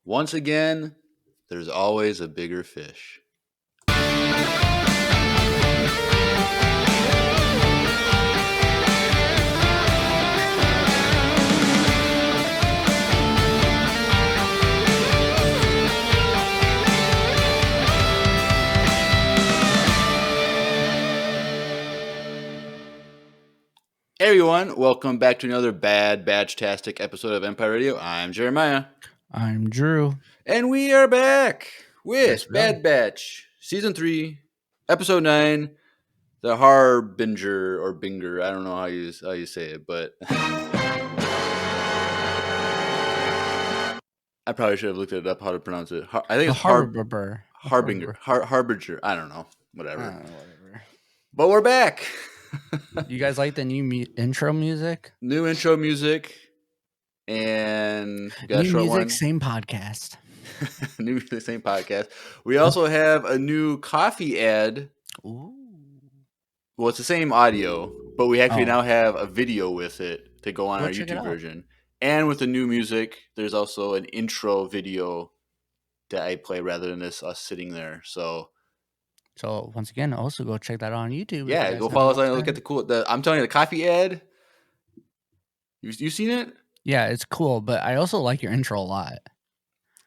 Once again, there's always a bigger fish. Hey everyone, welcome back to another Bad Batch-tastic episode of Empire Radio. I'm Jeremiah. I'm Drew. And we are back with Yes, we Bad are. Batch, Season 3, Episode 9, The Harbinger, or Binger, I don't know how you say it, but I probably should have looked it up how to pronounce it. I think The it's Harbinger. Harbinger. Harbinger. I don't know. Whatever. Whatever. But we're back. You guys like the new intro music? New intro music. And we got New a short music, one. same podcast. New music, same podcast. We also have a new coffee ad. Ooh. Well, it's the same audio, but we actually Oh. now have a video with it to go on Go our check it YouTube out. version. And with the new music, there's also an intro video that I play rather than us sitting there. So once again, also go check that out on YouTube. yeah, go follow us and look at the cool. I'm telling you, the coffee ad. You seen it? Yeah, it's cool, but I also like your intro a lot.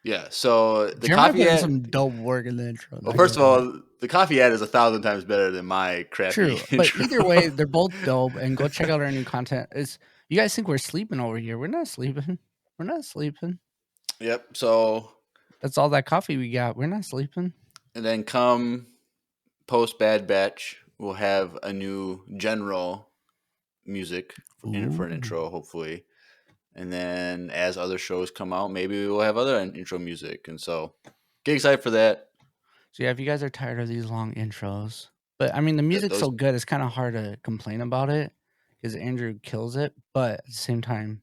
Yeah. So the Jeremiah coffee put in ad. some dope work in the intro. Well, first of all, the coffee ad is 1,000 times better than my crappy True, intro. but either way, they're both dope. And go check out our new content. You guys think we're sleeping over here? We're not sleeping. We're not sleeping. Yep. So that's all that coffee we got. We're not sleeping. And then come post Bad Batch, we'll have a new general music for an intro, hopefully. And then as other shows come out, maybe we'll have other intro music. And so get excited for that. So yeah, if you guys are tired of these long intros, but I mean the music's so good, it's kind of hard to complain about it because Andrew kills it. But at the same time,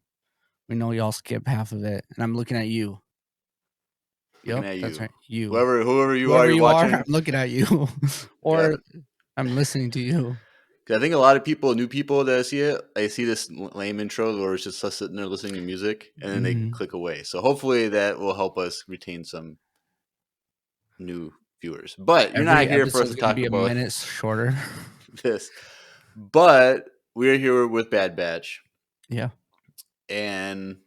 we know y'all skip half of it, and I'm looking at you. Yep, that's right. You, whoever you are, I'm looking at you, or I'm listening to you. I think a lot of new people that see it, they see this lame intro where it's just us sitting there listening to music, and then they click away. So hopefully that will help us retain some new viewers. But you're not here for us to talk about. A minute shorter. This, but we're here with Bad Batch. Yeah, and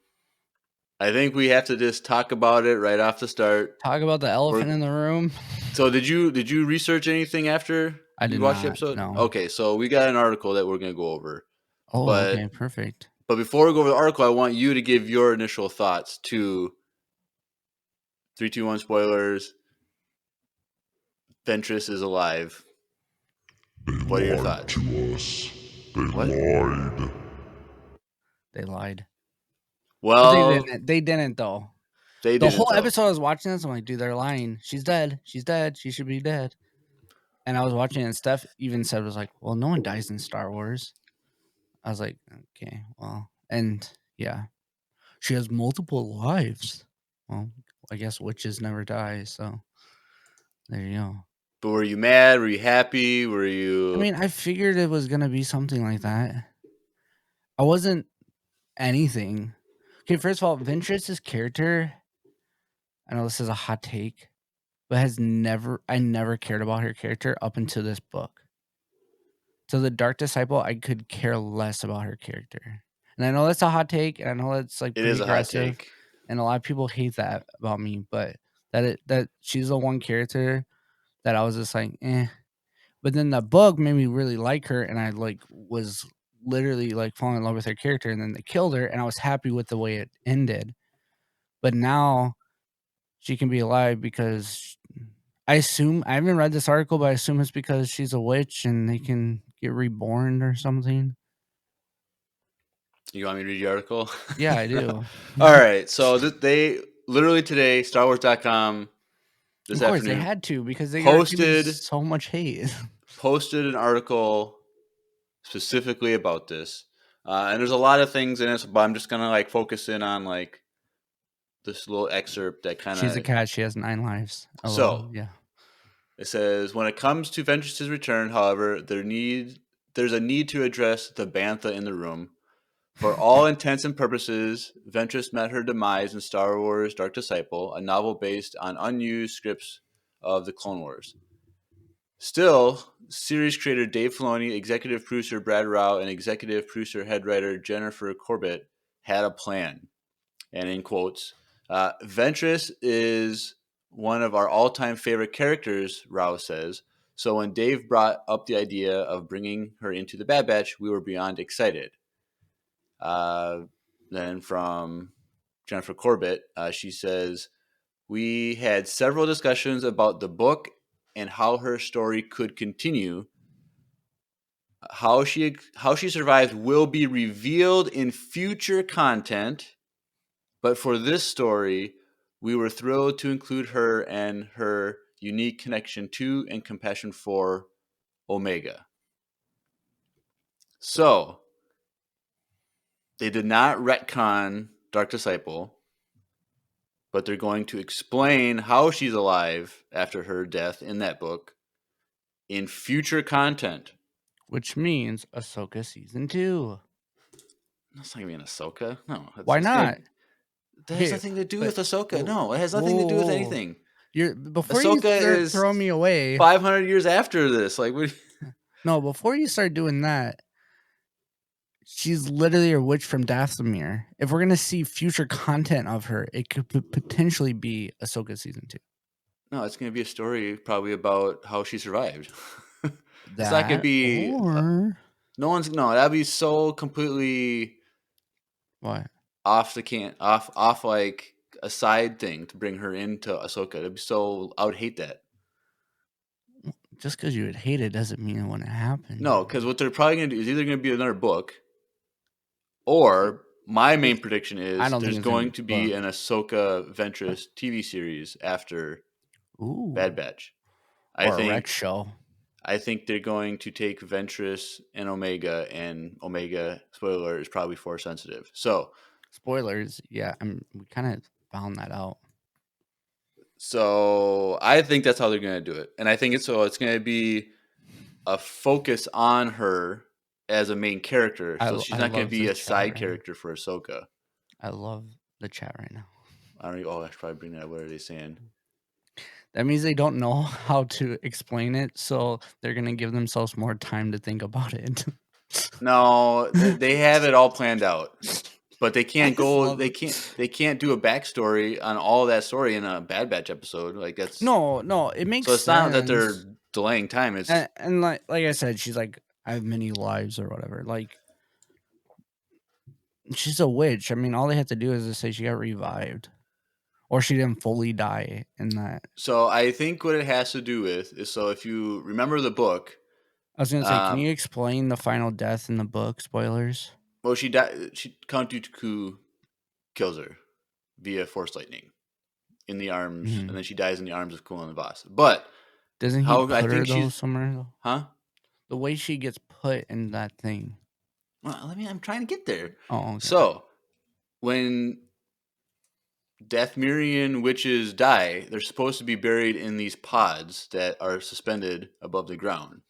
I think we have to just talk about it right off the start. Talk about the elephant in the room. So did you research anything after you watched the episode? No. Okay, so we got an article that we're going to go over. Oh, okay, perfect. But before we go over the article, I want you to give your initial thoughts to 3, 2, 1 spoilers. Ventress is alive. What are your thoughts? To us. They lied. They lied. Well, they didn't though. The whole episode I was watching this, I'm like, dude, they're lying. She's dead. She's dead. She should be dead. And I was watching it, and Steph even said, was like, well, no one dies in Star Wars. I was like, okay, well, and yeah, she has multiple lives. Well, I guess witches never die, so there you go. But were you mad? Were you happy? Were you? I mean, I figured it was gonna be something like that. I wasn't anything. Okay, first of all, Ventress's character, I know this is a hot take, but I never cared about her character up until this book. So the Dark Disciple, I could care less about her character. And I know that's a hot take, and I know that's like it is a hot take. And a lot of people hate that about me, but that she's the one character that I was just like, eh. But then the book made me really like her, and I like was literally like falling in love with her character, and then they killed her, and I was happy with the way it ended. But now she can be alive because I assume, I haven't read this article, but I assume it's because she's a witch and they can get reborn or something. You want me to read the article? Yeah, I do. All right. So they literally today, StarWars.com, this of course, afternoon, they had to because they posted so much hate. Posted an article specifically about this. And there's a lot of things in it, but I'm just going to like focus in on like this little excerpt that kind of... She's a cat. She has 9 lives. Oh, so, yeah. It says, when it comes to Ventress's return, however, there's a need to address the Bantha in the room. For all intents and purposes, Ventress met her demise in Star Wars Dark Disciple, a novel based on unused scripts of the Clone Wars. Still, series creator Dave Filoni, executive producer Brad Rao, and executive producer head writer Jennifer Corbett had a plan. And in quotes, Ventress is one of our all-time favorite characters, Rao says. So when Dave brought up the idea of bringing her into the Bad Batch, we were beyond excited. Then from Jennifer Corbett, she says, we had several discussions about the book and how her story could continue. How she survived will be revealed in future content, but for this story, we were thrilled to include her and her unique connection to and compassion for Omega. So, they did not retcon Dark Disciple, but they're going to explain how she's alive after her death in that book in future content. Which means Ahsoka season 2. That's not going to be an Ahsoka. No. Why not? That has nothing to do with Ahsoka. No, it has nothing to do with anything. Before Ahsoka you start is throwing me away, 500 years after this. Like, what? No, before you start doing that, she's literally a witch from Dathomir. If we're gonna see future content of her, it could potentially be Ahsoka season 2. No, it's going to be a story probably about how she survived. It's not going to be. Or that'd be so completely. What? Off like a side thing to bring her into Ahsoka. It'd be so. I would hate that. Just because you would hate it doesn't mean it wouldn't happen. No, because what they're probably going to do is either going to be another book, or my main prediction is there's going to be an Ahsoka Ventress TV series after Bad Batch. Or a Rex show. I think they're going to take Ventress and Omega spoiler alert, is probably Force sensitive. So spoilers, yeah, we kind of found that out. So I think that's how they're going to do it, and I think it's going to be a focus on her as a main character. So she's not going to be a side character for Ahsoka. I love the chat right now. I should probably bring that up. What are they saying? That means they don't know how to explain it, so they're going to give themselves more time to think about it. No, they have it all planned out, but they can't go. They can't do a backstory on all that story in a Bad Batch episode. Like that's no. It makes so it's sense. not that they're delaying time. It's and like I said, she's like, I have many lives or whatever. Like she's a witch. I mean, all they have to do is to say she got revived. Or she didn't fully die in that. So I think what it has to do with is, so if you remember the book. I was going to say, can you explain the final death in the book? Spoilers? Well, she died. Count Dooku kills her via Force lightning in the arms, and then she dies in the arms of Quinlan Vos. But doesn't he put her though somewhere? Though? Huh? The way she gets put in that thing. Well, I'm trying to get there. Oh, okay. So when Dathomirian witches die, they're supposed to be buried in these pods that are suspended above the ground.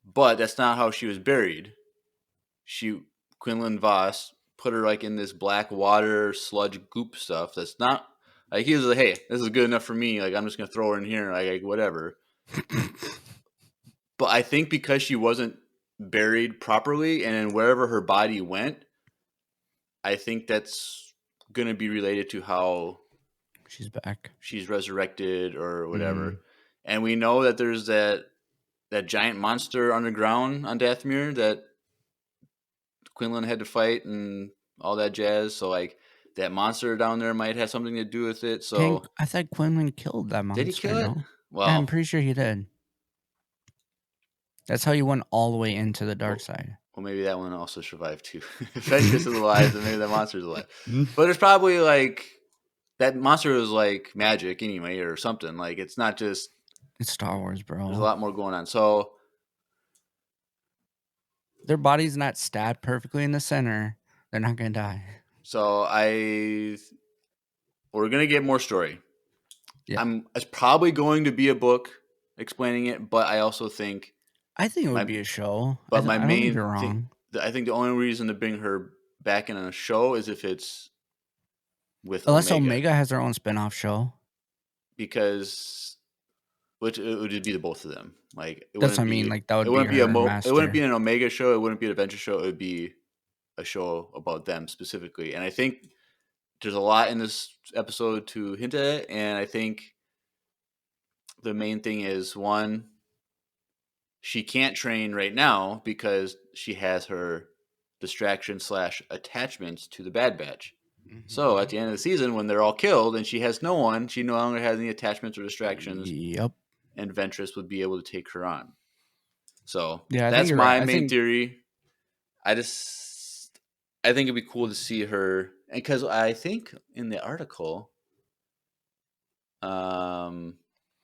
But that's not how she was buried. Quinlan Vos put her like in this black water sludge goop stuff. That's not like he was like, hey, this is good enough for me. Like I'm just gonna throw her in here, like whatever. But I think because she wasn't buried properly, and then wherever her body went, I think that's gonna be related to how she's back. She's resurrected or whatever. And we know that there's that giant monster underground on Dathomir that Quinlan had to fight and all that jazz. So like that monster down there might have something to do with it. So I thought Quinlan killed that monster. Did he kill it? Well, yeah, I'm pretty sure he did. That's how you went all the way into the dark side. Well, maybe that one also survived too. If Ventress is alive, then maybe that monster's alive. But it's probably like that monster was like magic anyway, or something. Like it's not just. It's Star Wars, bro. There's a lot more going on. So their body's not stabbed perfectly in the center. They're not gonna die. So we're gonna get more story. Yeah. It's probably going to be a book explaining it, but I also think it would be a show. But my main I think the only reason to bring her back in a show is if it's with Unless Omega, Omega has their own spin-off show. because which it would be the both of them. Like it That's what wouldn't I mean. be Like that it would be wouldn't be her it wouldn't be master. an Omega show. It wouldn't be an adventure show. It would be a show about them specifically. And I think there's a lot in this episode to hint at it. And I think the main thing is, one, she can't train right now because she has her distraction / attachments to the Bad Batch. So at the end of the season, when they're all killed and she has no one, she no longer has any attachments or distractions, Yep. and Ventress would be able to take her on. So Yeah, I think that's you're my right. main theory. I think it'd be cool to see her, and because I think in the article, I'm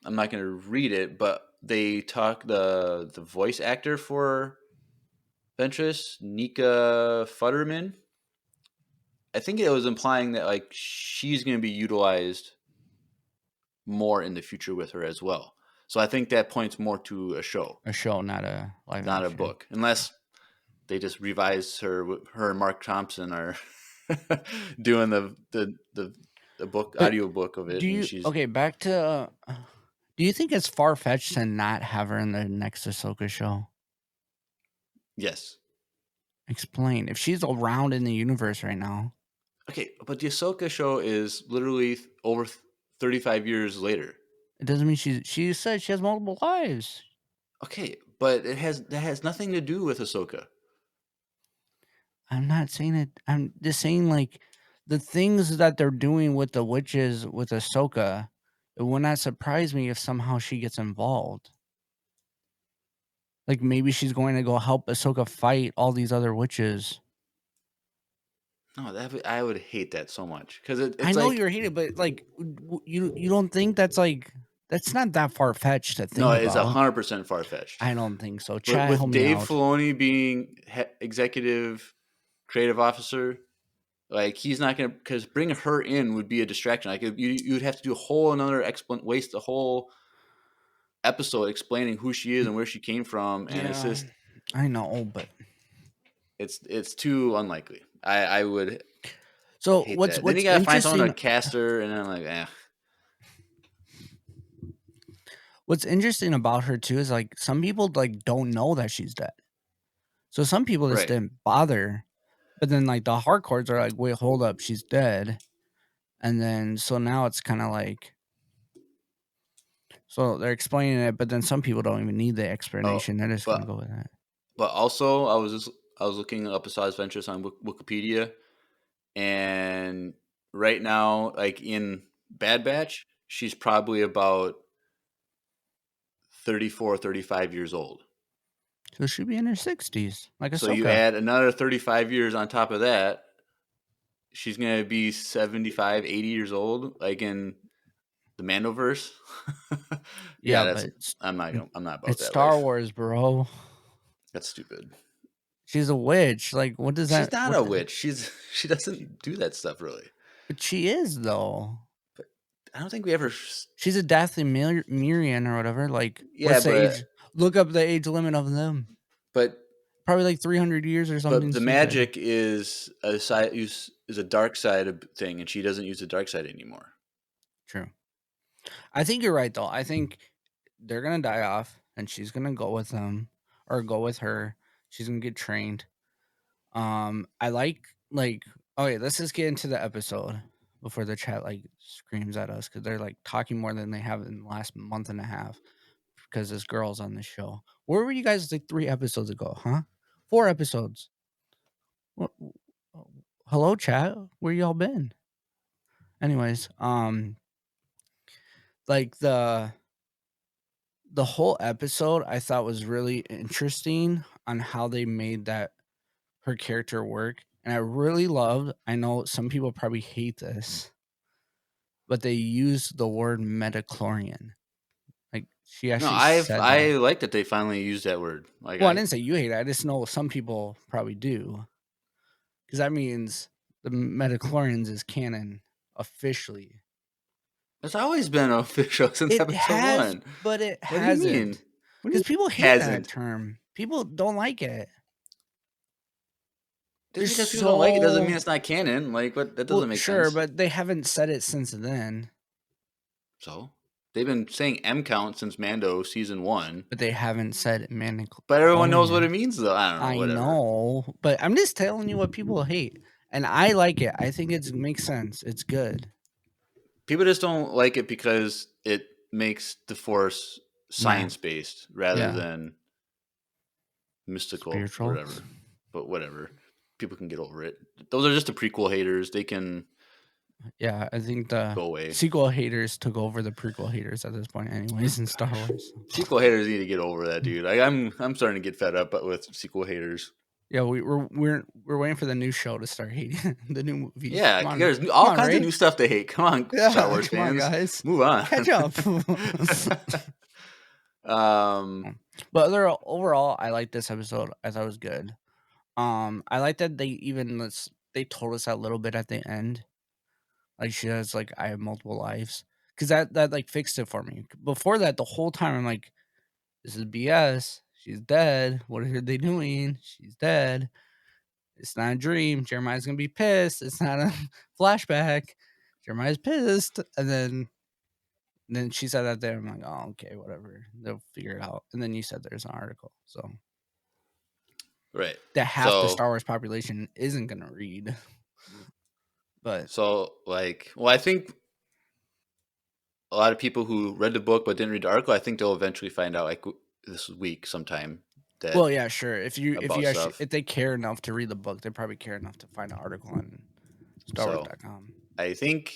not going to read it, but they talk the voice actor for Ventress, Nika Futterman. I think it was implying that like she's going to be utilized more in the future with her as well. So I think that points more to a show, A show, not a live not a action. book, unless they just revise her. Her and Mark Thompson are doing the book, But audio book of it, do and you she's okay? Back to. Do you think it's far fetched to not have her in the next Ahsoka show? yes. Explain. If she's around in the universe right now, Okay, but the Ahsoka show is literally over 35 years later. it doesn't mean she said she has multiple lives. Okay, but that has nothing to do with Ahsoka. I'm not saying it. I'm just saying like the things that they're doing with the witches with Ahsoka. It would not surprise me if somehow she gets involved. Like maybe she's going to go help Ahsoka fight all these other witches. No, I would hate that so much because it's I know like, you're hated, but like you don't think that's not that far fetched to no, think it's about. 100% far fetched. I don't think so. But Chad, help with me Dave out. Filoni being executive creative officer, like he's not gonna, because bringing her in would be a distraction. Like you would have to do a whole another waste a whole episode explaining who she is and where she came from, and it's Yeah, just I know, but it's too unlikely. I would so hate what's that. Then you gotta find someone to interesting? cast her, and then I'm like, What's interesting about her too is like some people like don't know that she's dead. So some people just right. didn't bother. But then like the hardcores are like, wait, hold up, she's dead. And then so now it's kind of like so they're explaining it, but then some people don't even need the Oh, explanation. They're just gonna go with that. but also I was looking up Asajj Ventress on Wikipedia, and right now, like in Bad Batch, she's probably about 34, 35 years old. So she'd be in her 60s, like So you Ahsoka. add another 35 years on top of that, she's going to be 75, 80 years old, like in the Mandoverse. Yeah, that's, but I'm not about it's that Star life. Wars, bro. That's stupid. She's a witch. Like, what does that? She's not a witch. She doesn't do that stuff really. But she is though. But I don't think we ever. She's a Dathly Mirian or whatever. Like, Yeah, what's the but age? Look up the age limit of them. but Probably like 300 years or something. but the stupid. magic is a dark side of thing, and she doesn't use the dark side anymore. True. I think you're right though. I think they're gonna die off, and she's gonna go with them or go with her. She's gonna get trained. I like okay. Let's just get into the episode before the chat like screams at us because they're like talking more than they have in the last month and a half because this girl's on the show. Where were you guys like 3 episodes ago? Huh? 4 episodes. What? Hello, chat. Where y'all been? Anyways, like the whole episode I thought was really interesting on how they made that her character work. And I really loved, I know some people probably hate this, but they used the word metachlorian. Like she No, actually said I that. like that they finally used that word. Like Well, I didn't say you hate it. I just know some people probably do. Because that means the metachlorians is canon officially. it's always been official since It episode has, 1. but it What do you mean? hasn't. What do you Because people mean hate that hasn't? term. People don't like it. There's because people don't like it doesn't so mean it's not canon. Like, what? That well, doesn't make sure, sense. but they haven't said it since then. So they've been saying M count since Mando season 1. But they haven't said But everyone knows what Mandalorian. it means, though. I don't know. I Whatever. know, but I'm just telling you what people hate, and I like it. I think it makes sense. It's good. People just don't like it because it makes the Force science based rather Yeah. than mystical Spiritual. or whatever. But whatever. People can get over it. Those are just the prequel haters. They can Yeah, I think the go away. sequel haters took over the prequel haters at this point, anyways, in Star Wars. Sequel haters need to get over that, dude. I'm starting to get fed up with sequel haters. Yeah, we're waiting for the new show to start hating the new movies. Yeah, Come on, there's all kinds Ray. of new stuff to hate. Come on, Yeah, Star Wars come on, fans, guys. move on. Catch up. But overall, I like this episode. I thought it was good. I like that they told us that a little bit at the end. Like she has like I have multiple lives because that like fixed it for me. Before that, the whole time I'm like, this is BS. She's dead. What are they doing? She's dead. It's not a dream. Jeremiah's gonna be pissed. It's not a flashback. Jeremiah's pissed, and then she said that there. I'm like, oh, okay, whatever. They'll figure it out. And then you said there's an article, so Right. that half the Star Wars population isn't gonna read. But so like, well, I think a lot of people who read the book but didn't read the article, I think they'll eventually find out like this week sometime. That well, yeah, sure. If you about actually stuff. if they care enough to read the book, they probably care enough to find an article on StarWars.com. I think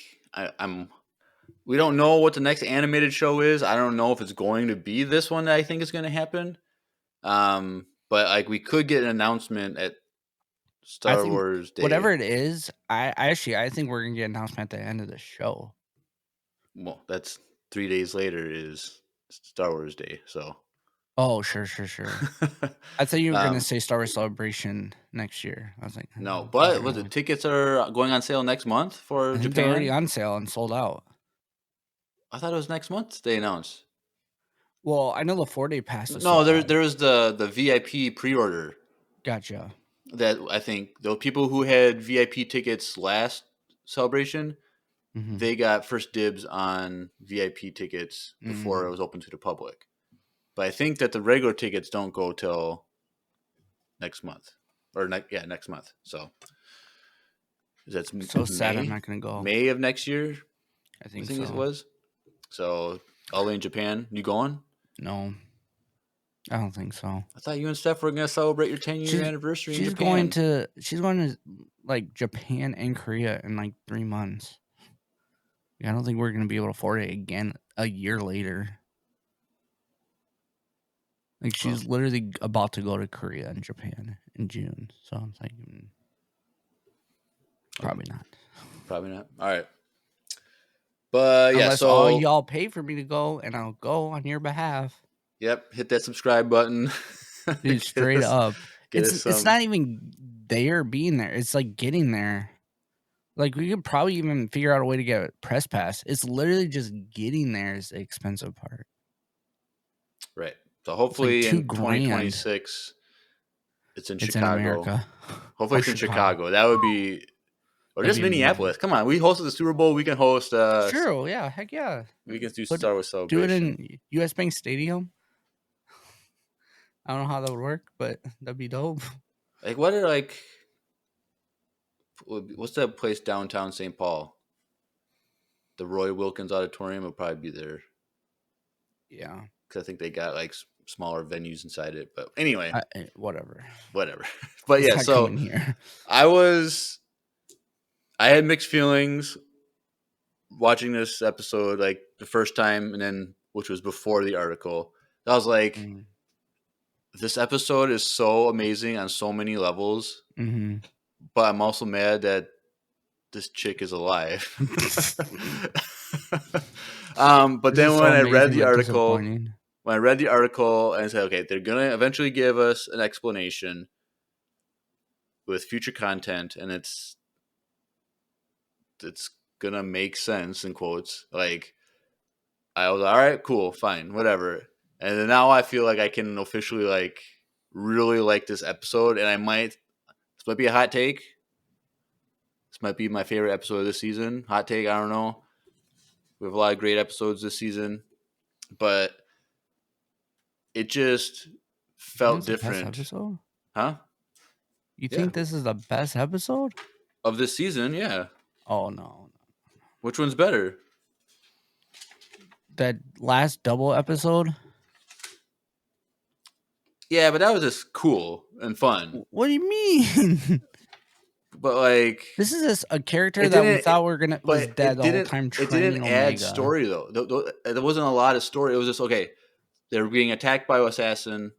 we don't know what the next animated show is. I don't know if it's going to be this one that I think is going to happen. But like we could get an announcement at Star Wars Day. Whatever it is, I think we're gonna get an announcement at the end of the show. Well, that's 3 days later is Star Wars Day, so. Oh, sure. I thought you were gonna say Star Wars Celebration next year. I was like, no, but the tickets are going on sale next month for Japan. They're already on sale and sold out. I thought it was next month they announced. Well, I know the 4-day pass is no, sold out. there was the VIP pre-order. Gotcha. That I think the people who had VIP tickets last celebration, they got first dibs on VIP tickets before it was open to the public. But I think that the regular tickets don't go till next month or next month. So that's so sad. May? I'm not gonna go. May of next year. I think it was. So all in Japan. You going? No, I don't think so. I thought you and Steph were going to celebrate your 10-year anniversary in Japan. She's going to like Japan and Korea in like 3 months. I don't think we're going to be able to afford it again a year later. Like she's literally about to go to Korea and Japan in June. So I'm thinking probably not. Probably not. All right. But unless all y'all pay for me to go and I'll go on your behalf. Yep, hit that subscribe button. Dude, straight up. It's not even being there. It's like getting there. Like we could probably even figure out a way to get a press pass. It's literally just getting there is the expensive part. Right. So hopefully in 2026 it's in Chicago. In America. Hopefully it's in Chicago. That would be or just Minneapolis. Amazing. Come on, we hosted the Super Bowl. We can host. Sure, yeah, heck yeah. We can do Star Wars Celebration. Do it in US Bank Stadium. I don't know how that would work, but that'd be dope. Like what's that place downtown St. Paul? The Roy Wilkins Auditorium will probably be there. Yeah, because I think they got like smaller venues inside it. But anyway, whatever. But yeah, so I had mixed feelings watching this episode, like the first time, and then which was before the article. I was like, this episode is so amazing on so many levels, but I'm also mad that this chick is alive. But then when I read the article, and I said, okay, they're gonna eventually give us an explanation with future content, and it's gonna make sense in quotes. Like I was all right, cool, fine, whatever. And then now I feel like I can officially like really like this episode, and I might This might be a hot take. This might be my favorite episode of this season. Hot take, I don't know. We have a lot of great episodes this season, but it just felt different. Best episode? Huh? You think this is the best episode? Of this season, yeah. Oh, no. Which one's better? That last double episode? Yeah, but that was just cool and fun. What do you mean? But like, this is a character that we thought was dead the whole time. It didn't add story though. There wasn't a lot of story. It was just okay. They were being attacked by an assassin,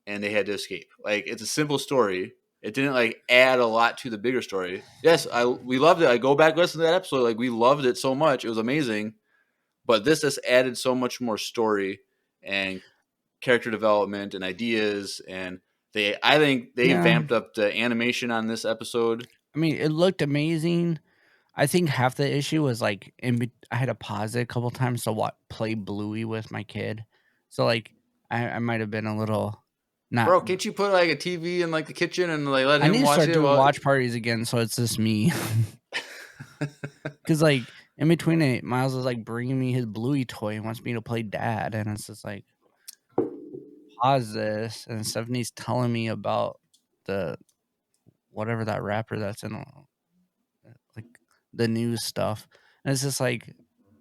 and they had to escape. Like, it's a simple story. It didn't like add a lot to the bigger story. Yes, we loved it. I go back listen to that episode. Like, we loved it so much. It was amazing. But this just added so much more story and character development and ideas, and I think they vamped up the animation on this episode. I mean, it looked amazing. I think half the issue was like I had to pause it a couple times to play Bluey with my kid. So like I might have been a little not. Bro, can't you put like a TV in like the kitchen and like let him watch it? I need to start doing watch parties again, so it's just me. Because like in between it, Miles is like bringing me his Bluey toy and wants me to play dad, and it's just like, pause this, and Stephanie's telling me about the whatever that rapper that's in like the news stuff, and it's just like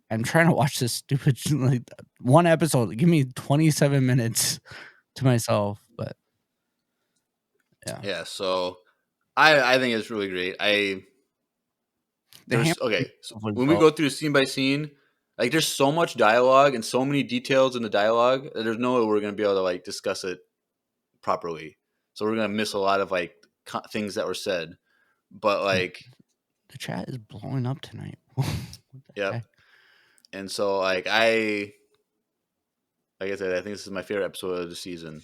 I'm trying to watch this stupid like one episode. Give me 27 minutes to myself, but yeah. So I think it's really great. Okay, so when we go through scene by scene, like there's so much dialogue and so many details in the dialogue that there's no way we're going to be able to like discuss it properly. So we're going to miss a lot of like things that were said. But like the chat is blowing up tonight. Yep. And so like I said, I think this is my favorite episode of the season.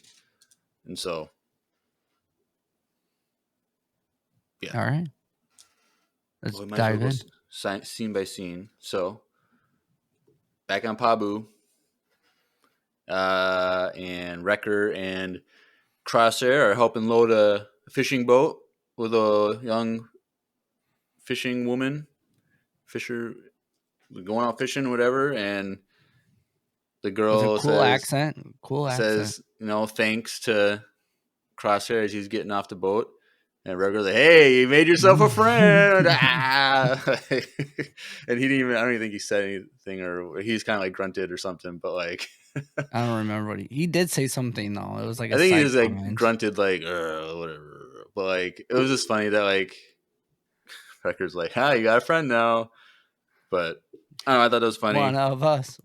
And so yeah. All right. Let's dive in. Scene by scene. So back on Pabu, and Wrecker and Crosshair are helping load a fishing boat with a young fishing woman, fisher, going out fishing, whatever, and the girl says, thanks to Crosshair as he's getting off the boat. And Wrecker's like, hey, you made yourself a friend. And he didn't even, I don't even think he said anything, or he's kind of like grunted or something, but like. I don't remember what he did say something though. It was like, I think he just like grunted like, whatever. But like, it was just funny that like, Wrecker's like, hi, you got a friend now. But I don't know, I thought that was funny. One of us.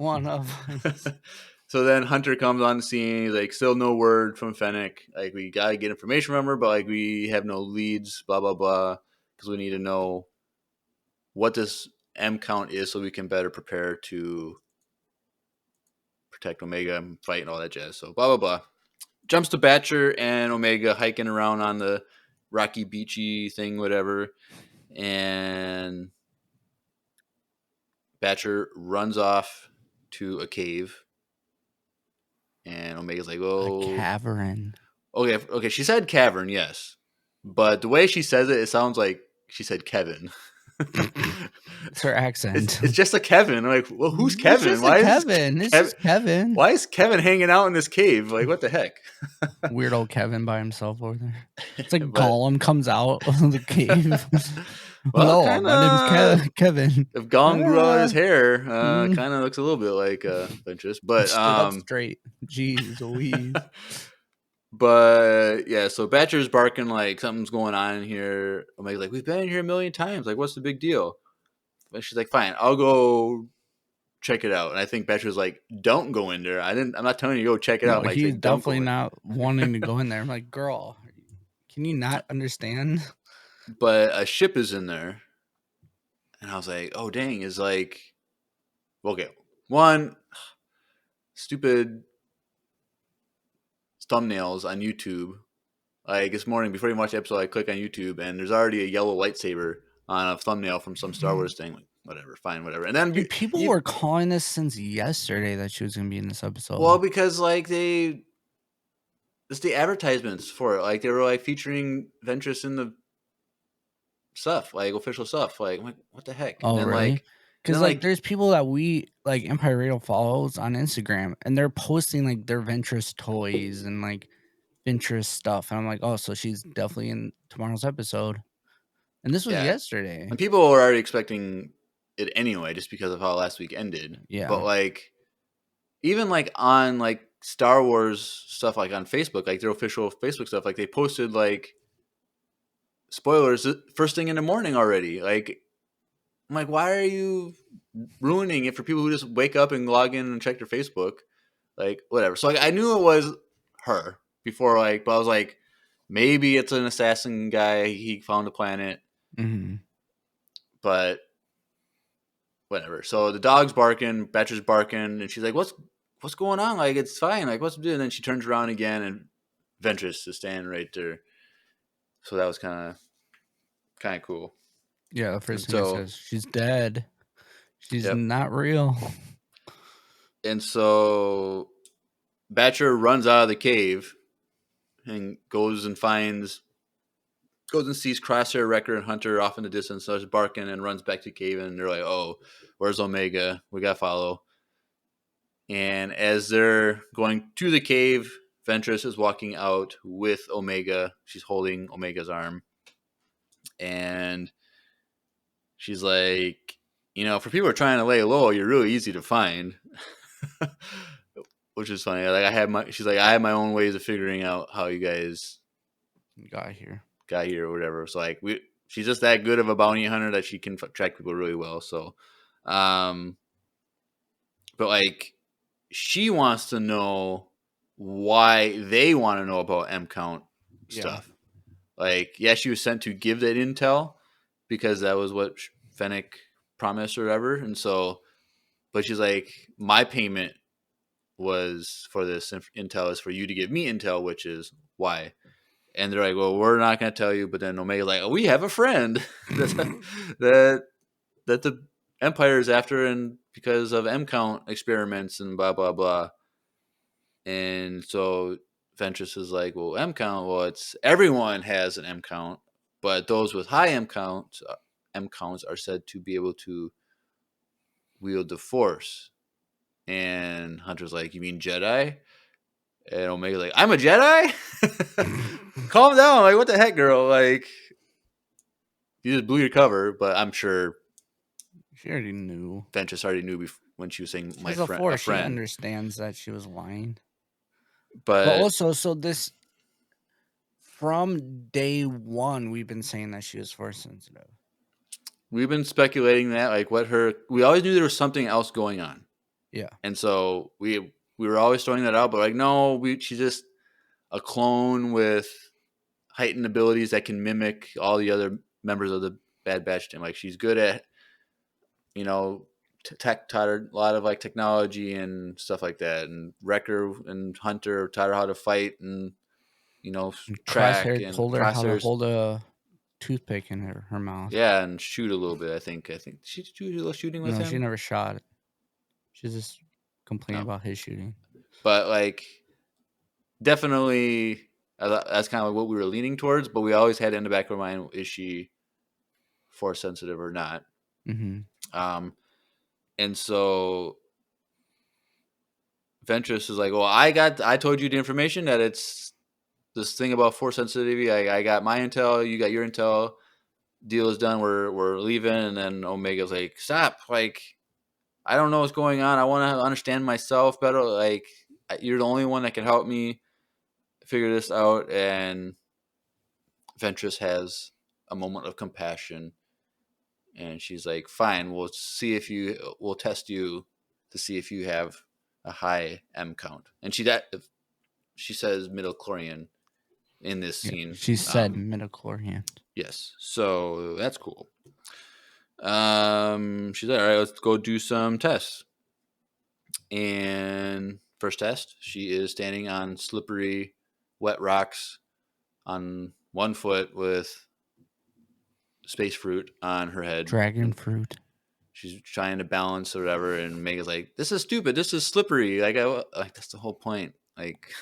So then Hunter comes on the scene. He's like, still no word from Fennec. Like, we got to get information from her, but like, we have no leads, blah, blah, blah. Because we need to know what this M count is so we can better prepare to protect Omega and fight and all that jazz. So blah, blah, blah. Jumps to Batcher and Omega hiking around on the rocky, beachy thing, whatever. And Batcher runs off to a cave. And Omega's like, oh. A cavern. Okay, she said cavern, yes. But the way she says it, it sounds like she said Kevin. It's her accent. It's just a Kevin. I'm like, well, who's Kevin? It's Kevin. Why is Kevin hanging out in this cave? Like, what the heck? Weird old Kevin by himself over there. It's like Gollum comes out of the cave. Well, hello, my name's Kevin. If Gollum grew out his hair, kind of looks a little bit like Ventress, but straight. Jeez Louise. But yeah, so Batcher's barking like something's going on in here. Omega's like, we've been in here a million times. Like, what's the big deal? And she's like, fine, I'll go check it out. And I think Batcher's like, don't go in there. I'm not telling you to go check it out. He's like, definitely not wanting to go in there. I'm like, girl, can you not understand? But a ship is in there. And I was like, oh, dang, is like, okay, one, stupid thumbnails on YouTube. Like this morning, before you watch the episode, I click on YouTube, and there's already a yellow lightsaber on a thumbnail from some Star Wars thing. Like, whatever, fine, whatever. And then people were calling this since yesterday that she was going to be in this episode. Well, because like it's the advertisements for it. Like they were like featuring Ventress in the stuff, like official stuff. Like I'm like, what the heck? Oh, really? Because like, there's people that we like Empire Radio follows on Instagram, and they're posting like their Ventress toys and like Ventress stuff, and I'm like, oh, so she's definitely in tomorrow's episode. And this was yesterday. And people were already expecting it anyway, just because of how last week ended. Yeah. But like, even like on like Star Wars stuff, like on Facebook, like their official Facebook stuff, like they posted like spoilers first thing in the morning already. Like, I'm like, why are you ruining it for people who just wake up and log in and check their Facebook? Like, whatever. So like, I knew it was her before, like, but I was like, maybe it's an assassin guy. He found a planet. Mm-hmm. But whatever. So the dog's barking, Betcher's barking, and she's like, what's going on? Like, it's fine. Like, what's doing? And then she turns around again, and Ventress is standing right there. So that was kind of cool. Yeah, the first thing it says, she's dead. She's not real. And so Batcher runs out of the cave and goes and sees Crosshair, Wrecker, and Hunter off in the distance, starts barking and runs back to the cave, and they're like, oh, where's Omega? We got to follow. And as they're going to the cave, Ventress is walking out with Omega. She's holding Omega's arm. And she's like, for people who are trying to lay low, you're really easy to find. Which is funny. Like she's like, I have my own ways of figuring out how you guys got here or whatever. So like she's just that good of a bounty hunter that she can track people really well. So, but like she wants to know why they want to know about M count stuff. Like, she was sent to give that intel because that was what Fennec promised or whatever. And so, but she's like, my payment was for this intel is for you to give me intel, which is why. And they're like, well, we're not going to tell you. But then Omega's like, oh, we have a friend that the Empire is after, and because of M count experiments and blah, blah, blah. And so Ventress is like, well, M count, it's everyone has an M count, but those with high M counts are said to be able to wield the Force. And Hunter's like, you mean Jedi? And Omega's like, I'm a Jedi? Calm down. Like, what the heck, girl? Like, you just blew your cover, but I'm sure she already knew. Ventress already knew when she was saying my friend. A friend. She understands that she was lying. But also, so this, from day one, we've been saying that she was Force sensitive. We've been speculating that, like, we always knew there was something else going on. Yeah. And so we were always throwing that out, but like, no, she's just a clone with heightened abilities that can mimic all the other members of the Bad Batch team. Like, she's good at, taught her a lot of like technology and stuff like that. And Wrecker and Hunter taught her how to fight and, track. Crosshair and told her how to hold a toothpick in her mouth. Yeah, and shoot a little bit. I think she do a little shooting with him. No, she never shot. She's just complaining about his shooting. But like, definitely, that's kind of like what we were leaning towards. But we always had in the back of our mind: is she Force sensitive or not? Mm-hmm. And so Ventress is like, well, I told you the information that it's this thing about Force sensitivity. I got my intel, you got your intel. Deal is done. We're leaving. And then Omega's like, stop. Like, I don't know what's going on. I want to understand myself better. Like, you're the only one that can help me figure this out. And Ventress has a moment of compassion. And she's like, fine, we'll test you to see if you have a high M count. And she says midichlorian in this scene. She said midichlorian. Yes. So that's cool. She's like, all right, let's go do some tests. And first test, she is standing on slippery, wet rocks on one foot with space fruit on her head. Dragon fruit. She's trying to balance or whatever, and Mega's like, this is stupid. This is slippery. Like that's the whole point. Like,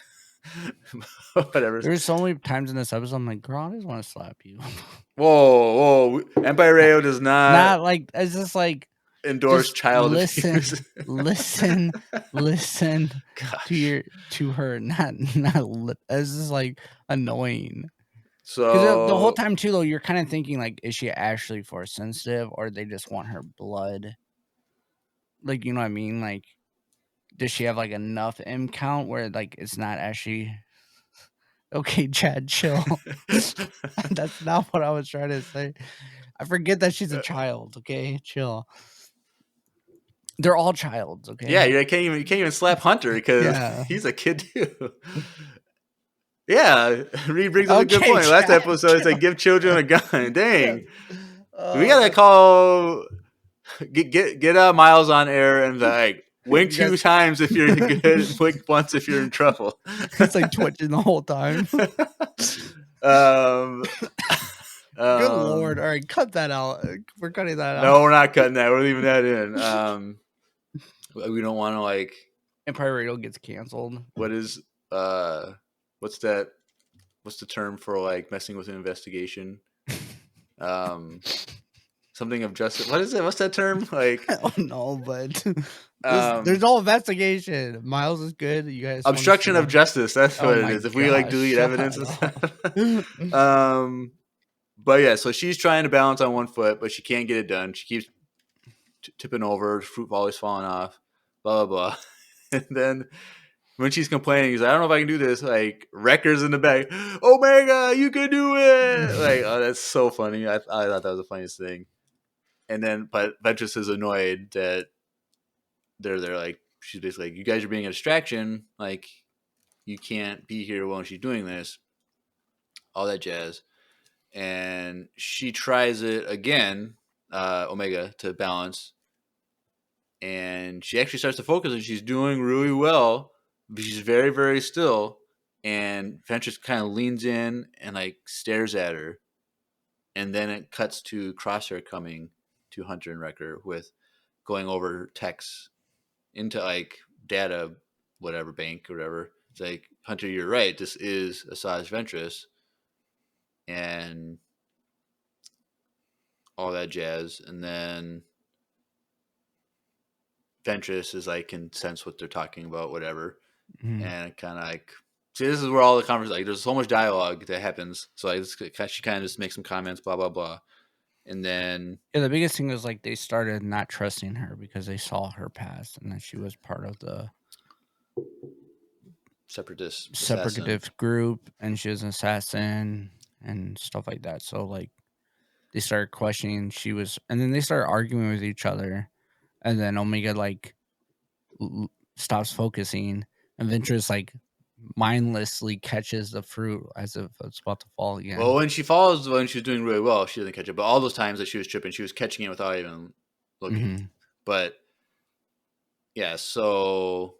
Whatever. There's so many times in this episode I'm like, girl, I just want to slap you. Whoa. Empire Radio does Not like it's just like endorse just child listen, abuse. listen Gosh. to her. Not it's just like annoying. Because the whole So time too, though, you're kind of thinking like, is she actually force sensitive, or they just want her blood? Like, you know what I mean? Like, does she have like enough M count where like it's not actually okay? Chad, chill. That's not what I was trying to say. I forget that she's a child. Okay, chill. They're all childs. Okay. yeah, you can't even slap Hunter because Yeah. he's a kid too. Yeah, Reed brings up a good Okay, point. Last Chad, episode, it's like chill. give children a gun. Dang, we gotta That's call get Miles on air and like wink you 2 guys. times if you're good, wink once if you're in trouble. He's like twitching the whole time. um, Good lord! um, All right, cut that out. We're cutting that out. no, we're not cutting that. We're leaving that in. We don't want to like. Empire Radio gets canceled. What is what's that? What's the term for like messing with an investigation? Something of justice. What is it? What's that term? Like I don't know, but um, there's no investigation. Miles is good. You guys wanna obstruction see of him? justice. That's Oh what it my is. If we like gosh, delete shut evidence and up. stuff. But yeah, so she's trying to balance on one foot, but she can't get it done. She keeps tipping over. Fruit always falling off. Blah blah blah. And then when she's complaining, he's like, I don't know if I can do this. Like Wrecker's in the back. Omega, you can do it. Like, oh, that's so funny. I thought that was the funniest thing. And then, but Ventress is annoyed that they're like, she's basically like, you guys are being a distraction. Like, you can't be here while she's doing this. All that jazz. And she tries it again, Omega, to balance. And she actually starts to focus and she's doing really well. But she's very, very still. And Ventress kind of leans in and like stares at her. And then it cuts to Crosshair coming to Hunter and Wrecker with going over text into like data, whatever bank or whatever. It's like, Hunter, you're right. This is Asajj Ventress. And all that jazz. And then Ventress is like can sense what they're talking about, whatever. And kind of like, see, this is where all the conversation, like, there's so much dialogue that happens. So like, she kind of just makes some comments, blah blah blah, and then Yeah, the biggest thing was like they started not trusting her because they saw her past and that she was part of the separatist assassin. separative group and she was an assassin and stuff like that. So like they started questioning she was, and then they started arguing with each other, and then Omega like stops focusing, and Ventress like mindlessly catches the fruit as if it's about to fall again. Well, when she falls, when she was doing really well, she doesn't catch it. But all those times that she was tripping, she was catching it without even looking. Mm-hmm. But yeah, so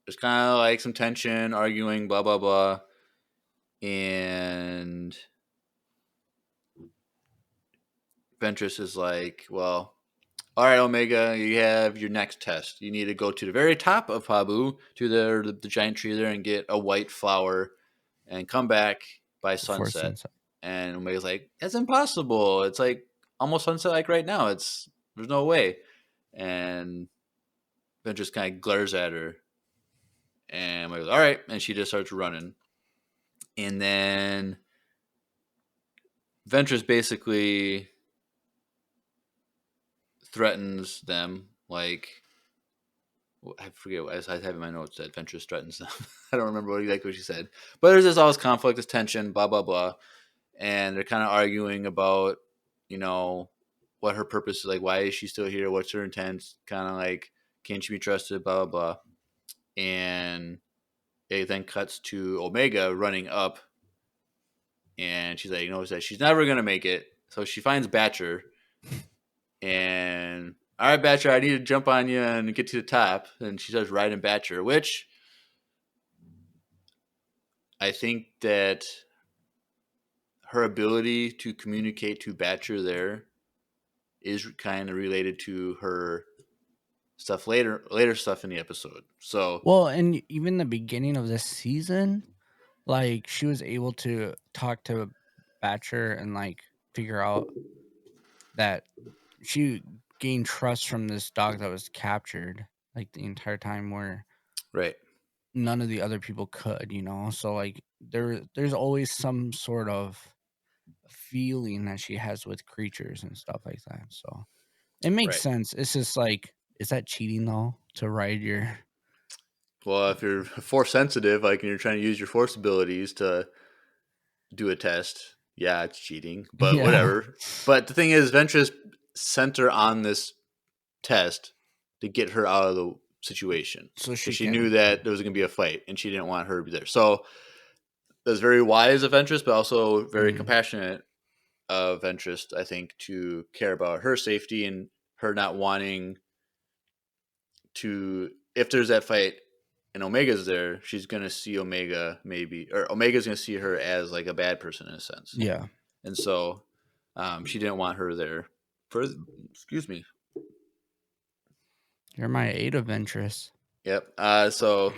there's kind of like some tension, arguing, blah blah blah, and Ventress is like, well, all right, Omega, you have your next test. You need to go to the very top of Pabu, to the giant tree there, and get a white flower, and come back by sunset. And Omega's like, that's impossible. It's like almost sunset like right now. There's no way. And Ventress kind of glares at her. And Omega goes, all right. And she just starts running. And then Ventress basically threatens them, like, I forget what I have in my notes that Ventress threatens them. I don't remember exactly what she said. But there's just all this conflict, this tension, blah, blah, blah. And they're kind of arguing about, what her purpose is, like, why is she still here? What's her intent? Kind of like, can she be trusted? Blah, blah, blah. And it then cuts to Omega running up. And she's like, she's never going to make it. So she finds Batcher. And, all right, Batcher, I need to jump on you and get to the top. And she starts riding Batcher, which I think that her ability to communicate to Batcher there is kind of related to her stuff later stuff in the episode. So Well, and even the beginning of this season, like she was able to talk to Batcher and like figure out that she gained trust from this dog that was captured like the entire time, where right. none of the other people could, you know. So like there's always some sort of feeling that she has with creatures and stuff like that. So it makes Right. sense. It's just like, is that cheating though to ride your? Well, if you're force sensitive, like, and you're trying to use your force abilities to do a test, yeah, it's cheating, but Yeah, whatever. But the thing is, Ventress sent her on this test to get her out of the situation so because she she can. knew that there was going to be a fight and she didn't want her to be there. So it was very wise of Ventress, but also very compassionate of Ventress, I think, to care about her safety and her not wanting to. If there's that fight and Omega's there, she's gonna see Omega maybe, or Omega's gonna see her as like a bad person in a sense. Yeah, And so she didn't want her there. Excuse me. you're my aid of interest. Yep. So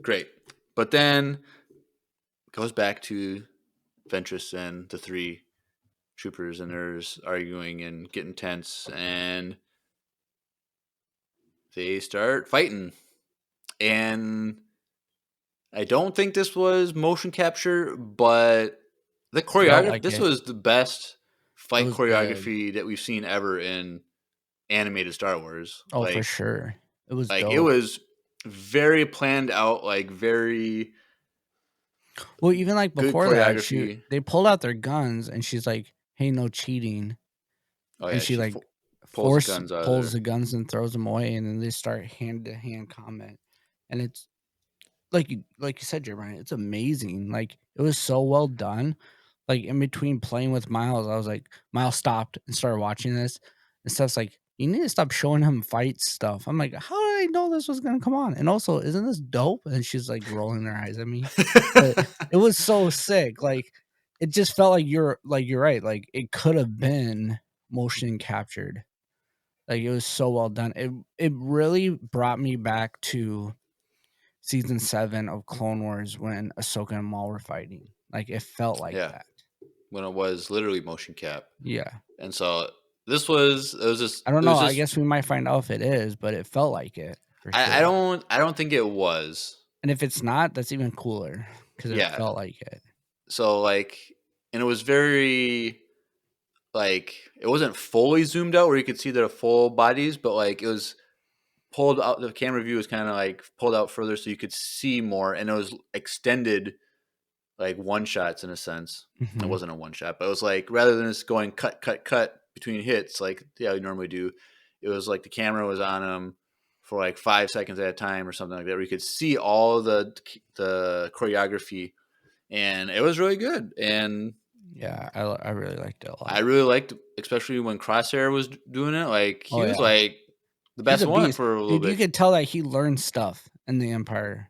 great, but then goes back to Ventress and the three troopers, and there's arguing and getting tense, and they start fighting. And I don't think this was motion capture, but the Felt choreography. like This it. was the best It fight was good. choreography that we've seen ever in animated Star Wars. Oh, for sure. It was Like dope. it was very planned out, like very Well, even like good before that, choreography. they pulled out their guns and she's like, "Hey, no cheating," Oh and yeah, she she like pulls the guns out of pulls there. the guns and throws them away, and then they start hand to hand combat, and it's like you said, Jeremiah, it's amazing. Like it was so well done. Like in between playing with Miles, I was like, Miles stopped and started watching this, and stuff's like, you need to stop showing him fight stuff. I'm like, how did I know this was gonna come on? And also, isn't this dope? And she's like rolling her eyes at me, but it was so sick. Like it just felt like you're right. Like it could have been motion captured. Like it was so well done. It really brought me back to season 7 of Clone Wars when Ahsoka and Maul were fighting. Like it felt like Yeah, that. when it was literally motion cap, Yeah. and so this was it was just I don't it know. was I just guess we might find out if it is, but it felt like it for I sure. don't think it was. And if it's not, that's even cooler because it Yeah. felt like it. So like, and it was very like it wasn't fully zoomed out where you could see their full bodies, but like it was pulled out. The camera view was kind of like pulled out further so you could see more, and it was extended like one shots in a sense. It Mhm. wasn't a one shot, but it was like rather than just going cut between hits like yeah we normally do, it was like the camera was on them for like 5 seconds at a time or something like that, where you could see all the choreography, and it was really good. And Yeah, I really liked it a lot. I really liked, especially when Crosshair was doing it. Like he Oh, was yeah. like the He's best a one beast. for a little Dude, you bit. could tell that he learned stuff in the Empire.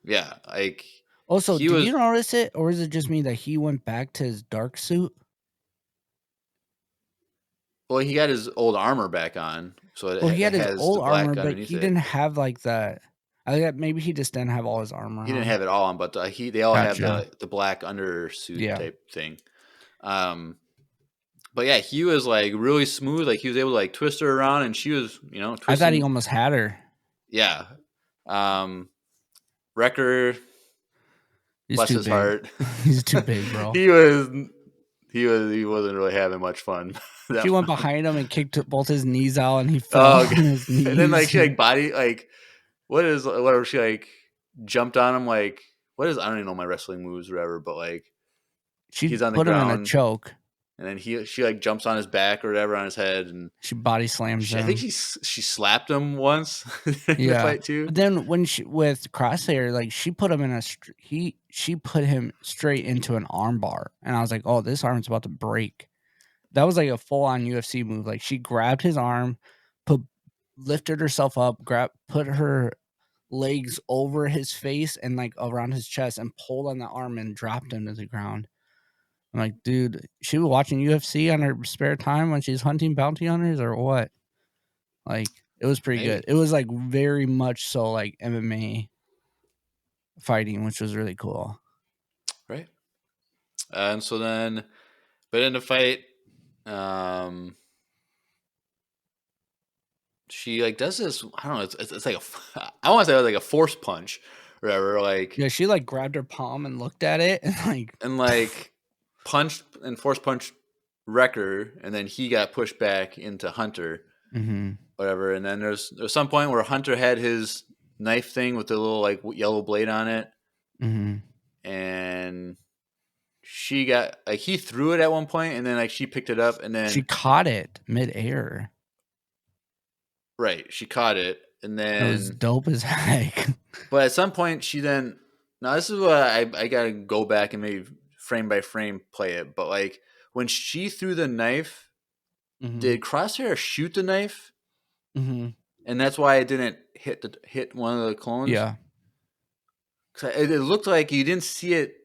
Yeah, like Also, he did was. you notice it, or is it just me that he went back to his dark suit? Well, he got his old armor back on, so Well, he it had his has the old armor, black but underneath he it. didn't have like that. I got maybe he just didn't have all his armor He didn't on. have it all on, but they all have Gotcha. the black undersuit Yeah. type thing. But yeah, he was like really smooth. Like he was able to like twist her around, and she was twisting. I thought he almost had her. Yeah. Wrecker, He's bless too his big. heart. He's too big, bro. he wasn't really having much fun. She went behind him and kicked both his knees out, and he fell on his knees. And then like she like body like whatever she like jumped on him like what is I don't even know my wrestling moves or whatever, but like she he's on the put him in a ground choke. and then she like jumps on his back or whatever on his head, and She body slams him. I think she slapped him once in the fight too. But then when she with Crosshair, like she put him in she put him straight into an arm bar, and I was like, oh, this arm's about to break. That was like a full on UFC move. Like she grabbed his arm, lifted herself up, put her legs over his face and like around his chest, and pulled on the arm and dropped him to the ground. I'm like, dude, she was watching UFC on her spare time when she's hunting bounty hunters or what? Like, It was pretty Maybe. good. It was like very much so like MMA fighting, which was really cool. Right. And so then, but in the fight, she like does this. I don't know. It's like a. I want to say it was like a force punch, or whatever. Like Yeah, she like grabbed her palm and looked at it and like punched and force punched Wrecker, and then he got pushed back into Hunter, whatever. And then there's some point where Hunter had his knife thing with the little like yellow blade on it, and she got like he threw it at one point, and then like she picked it up, and then she caught it midair. Right, she caught it, and It was then dope as heck. but at some point she then now this is what I gotta go back and maybe frame by frame play it, but like when she threw the knife, did Crosshair shoot the knife? And that's why it didn't hit one of the clones. Yeah, It looked like you didn't see it.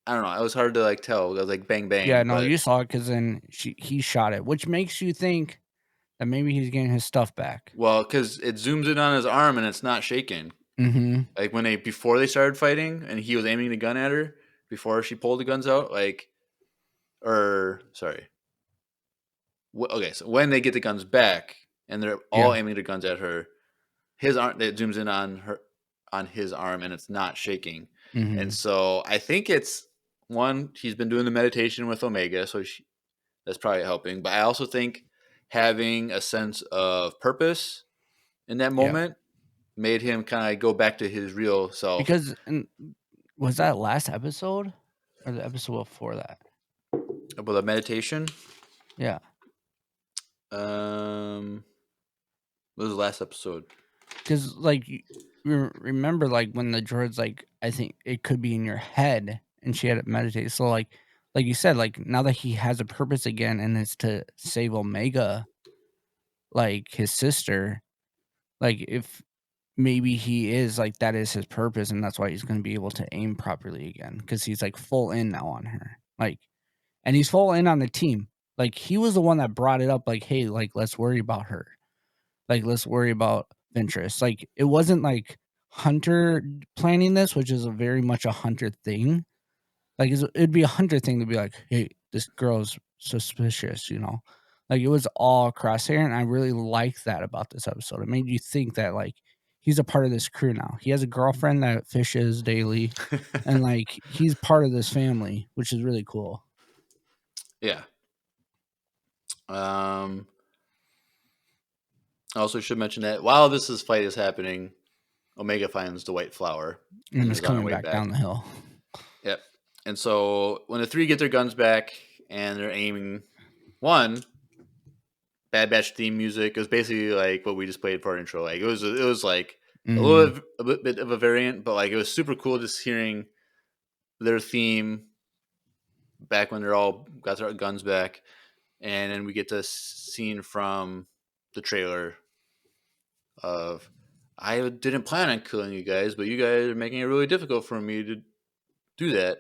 I don't know. It was hard to like tell. It was like bang bang. yeah. No, but, you saw it because then he shot it, which makes you think that maybe he's getting his stuff back. Well, because it zooms in on his arm and it's not shaking. Like when before they started fighting and he was aiming the gun at her before she pulled the guns out, like, or sorry. Okay, so when they get the guns back and they're all aiming the guns at her, his arm it zooms in on his arm and it's not shaking. And so I think it's one, he's been doing the meditation with Omega, so that's probably helping. But I also think having a sense of purpose in that moment made him kind of go back to his real self. Because was that last episode or the episode before that? About the meditation? Yeah. What was the last episode? Because like remember like when the droid's like, I think it could be in your head, and she had it meditate. So like you said, like now that he has a purpose again and it's to save Omega, like his sister, like if maybe he is like that is his purpose and that's why he's going to be able to aim properly again because he's like full in now on her, like, and he's full in on the team. Like he was the one that brought it up, like, hey, like let's worry about her, like let's worry about Ventress. Like it wasn't like Hunter planning this, which is a very much a Hunter thing. Like it'd be a Hunter thing to be like, hey, this girl's suspicious, you know. Like it was all Crosshair, and I really like that about this episode. It made you think that like he's a part of this crew now. He has a girlfriend that fishes daily, and like he's part of this family, which is really cool. Yeah. I also should mention that while this fight is happening, Omega finds the white flower and is coming back down the hill. Yep. And so when the three get their guns back and they're aiming, one, Bad Batch theme music. It was basically like what we just played for our intro. Like it was like a bit of a variant, but like it was super cool just hearing their theme back when they're all got their guns back. And then we get this scene from the trailer of I didn't plan on killing you guys, but you guys are making it really difficult for me to do that.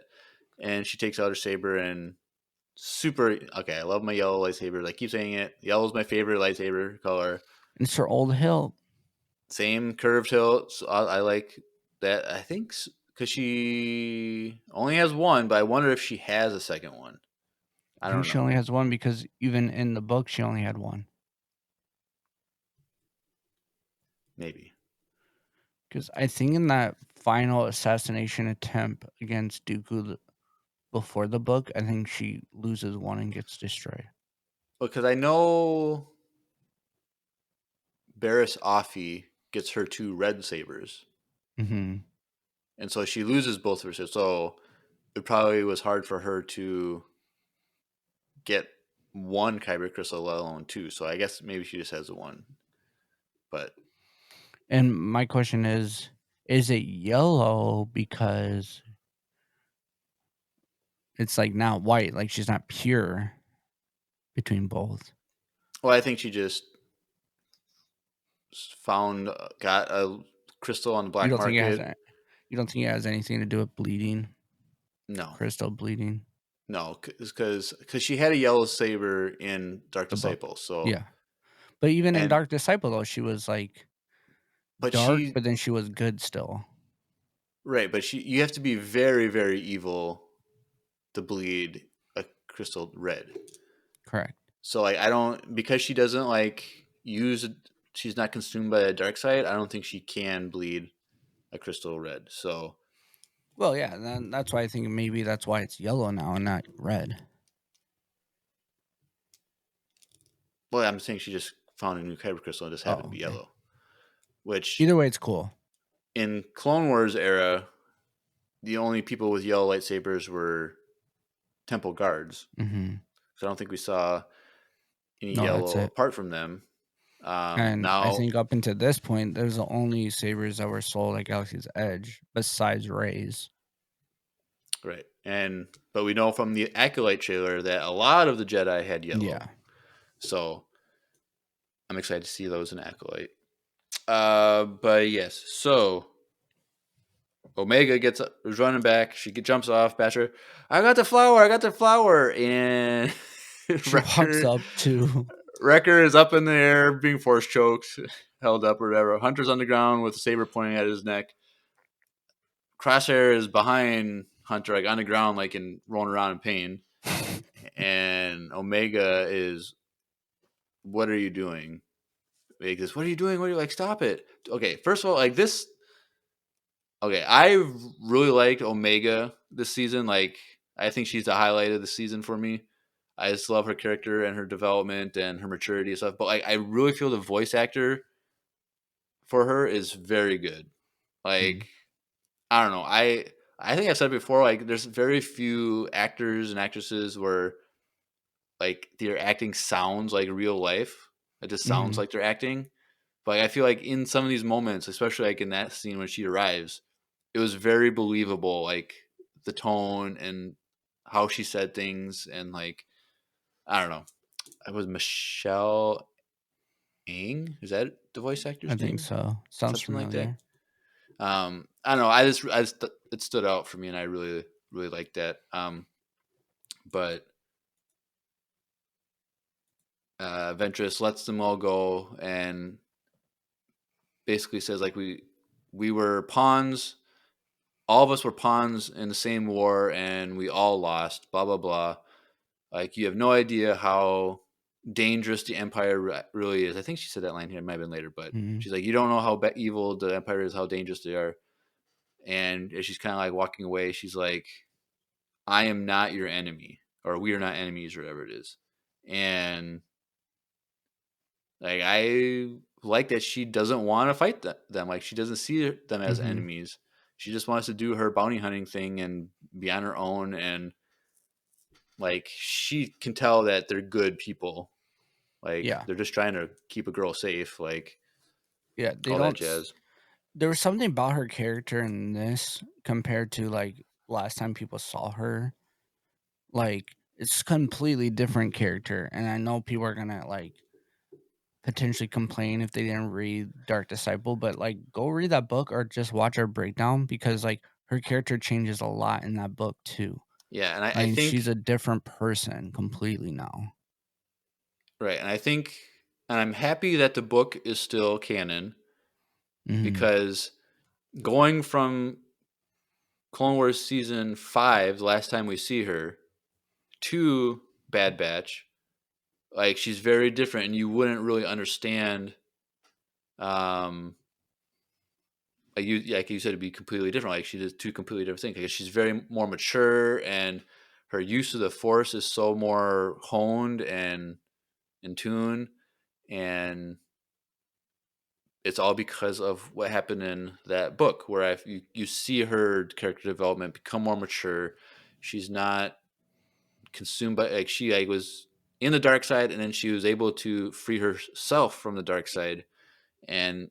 And she takes out her saber and super okay. I love my yellow lightsaber. I keep saying it. Yellow's my favorite lightsaber color. It's her old hilt. Same curved hilt. So I like that. I think because she only has one, but I wonder if she has a second one. I don't know. She only has one because even in the book, she only had one. Maybe. Because I think in that final assassination attempt against Dooku before the book, I think she loses one and gets destroyed. Because I know Barriss Offee gets her two red sabers. And so she loses both of her sabers. So it probably was hard for her to get one Kyber crystal, let alone two. So I guess maybe she just has the one. But and my question is it yellow because it's like now white, like she's not pure between both? Well, I think she just got a crystal on the black market. You don't think it has anything to do with bleeding? No. Crystal bleeding? No, because she had a yellow saber in Dark Disciples. So yeah. But even in And Dark Disciple, though, she was like but dark, she but then she was good still. right, but you have to be very, very evil to bleed a crystal red. Correct. So like I don't because she doesn't like use she's not consumed by the dark side. I don't think she can bleed a crystal red. So Well, yeah, then that's why I think maybe that's why it's yellow now and not red. well, I'm saying she just found a new kyber crystal and just happened to Oh, be okay. yellow. Which Either way, it's cool. in Clone Wars era, the only people with yellow lightsabers were temple guards. Hmm. So I don't think we saw any No, that's yellow it. apart from them. And I Now, think up until this point, there's the only sabers that were sold at Galaxy's Edge besides Ray's. right, but we know from the Acolyte trailer that a lot of the Jedi had yellow. Yeah. So I'm excited to see those in Acolyte. But yes, so Omega is running back. She jumps off. Bachelor, I got the flower, and She walks up to. Wrecker is up in the air, being force choked, held up or whatever. Hunter's on the ground with a saber pointing at his neck. Crosshair is behind Hunter, like on the ground, like in rolling around in pain. And Omega is, what are you doing? He goes, what are you doing? What are you like? Stop it. Okay, first of all, like this. Okay, I really liked Omega this season. Like, I think she's the highlight of the season for me. I just love her character and her development and her maturity and stuff. But like, I really feel the voice actor for her is very good. Like, I don't know. I think I've said before. Like, there's very few actors and actresses where like their acting sounds like real life. It just sounds like they're acting. But like, I feel like in some of these moments, especially like in that scene when she arrives, it was very believable. Like the tone and how she said things, and like I don't know. It was Michelle Ng. Is that the voice I actor's think name? so. Sounds Something like that. familiar. I don't know. I just it stood out for me, and I really really liked that. But Ventress lets them all go and basically says like we were pawns. All of us were pawns in the same war, and we all lost. Blah blah blah. Like you have no idea how dangerous the Empire really is. I think she said that line here. It might have been later, but Mhm. she's like, you don't know how evil the Empire is, how dangerous they are. And as she's kind of like walking away, she's like, I am not your enemy, or we are not enemies, or whatever it is. And like I like that she doesn't want to fight them. Like she doesn't see them as Mhm. enemies. She just wants to do her bounty hunting thing and be on her own. And like she can tell that they're good people. Like Yeah. they're just trying to keep a girl safe. Like Yeah. They all that don't. jazz. There was something about her character in this compared to like last time people saw her. Like it's completely different character, and I know people are gonna like potentially complain if they didn't read Dark Disciple, but like go read that book or just watch our breakdown because like her character changes a lot in that book too. Yeah, and I Like she's think a different person completely now. right, and I'm happy that the book is still canon Hmm. because going from Clone Wars season 5, the last time we see her, to Bad Batch, like she's very different, and you wouldn't really understand. Um, like you said, it'd be completely different. Like she does two completely different things. Like she's very more mature, and her use of the Force is so more honed and in tune, and it's all because of what happened in that book, where you see her character development become more mature. She's not consumed by like she like was in the dark side, and then she was able to free herself from the dark side, and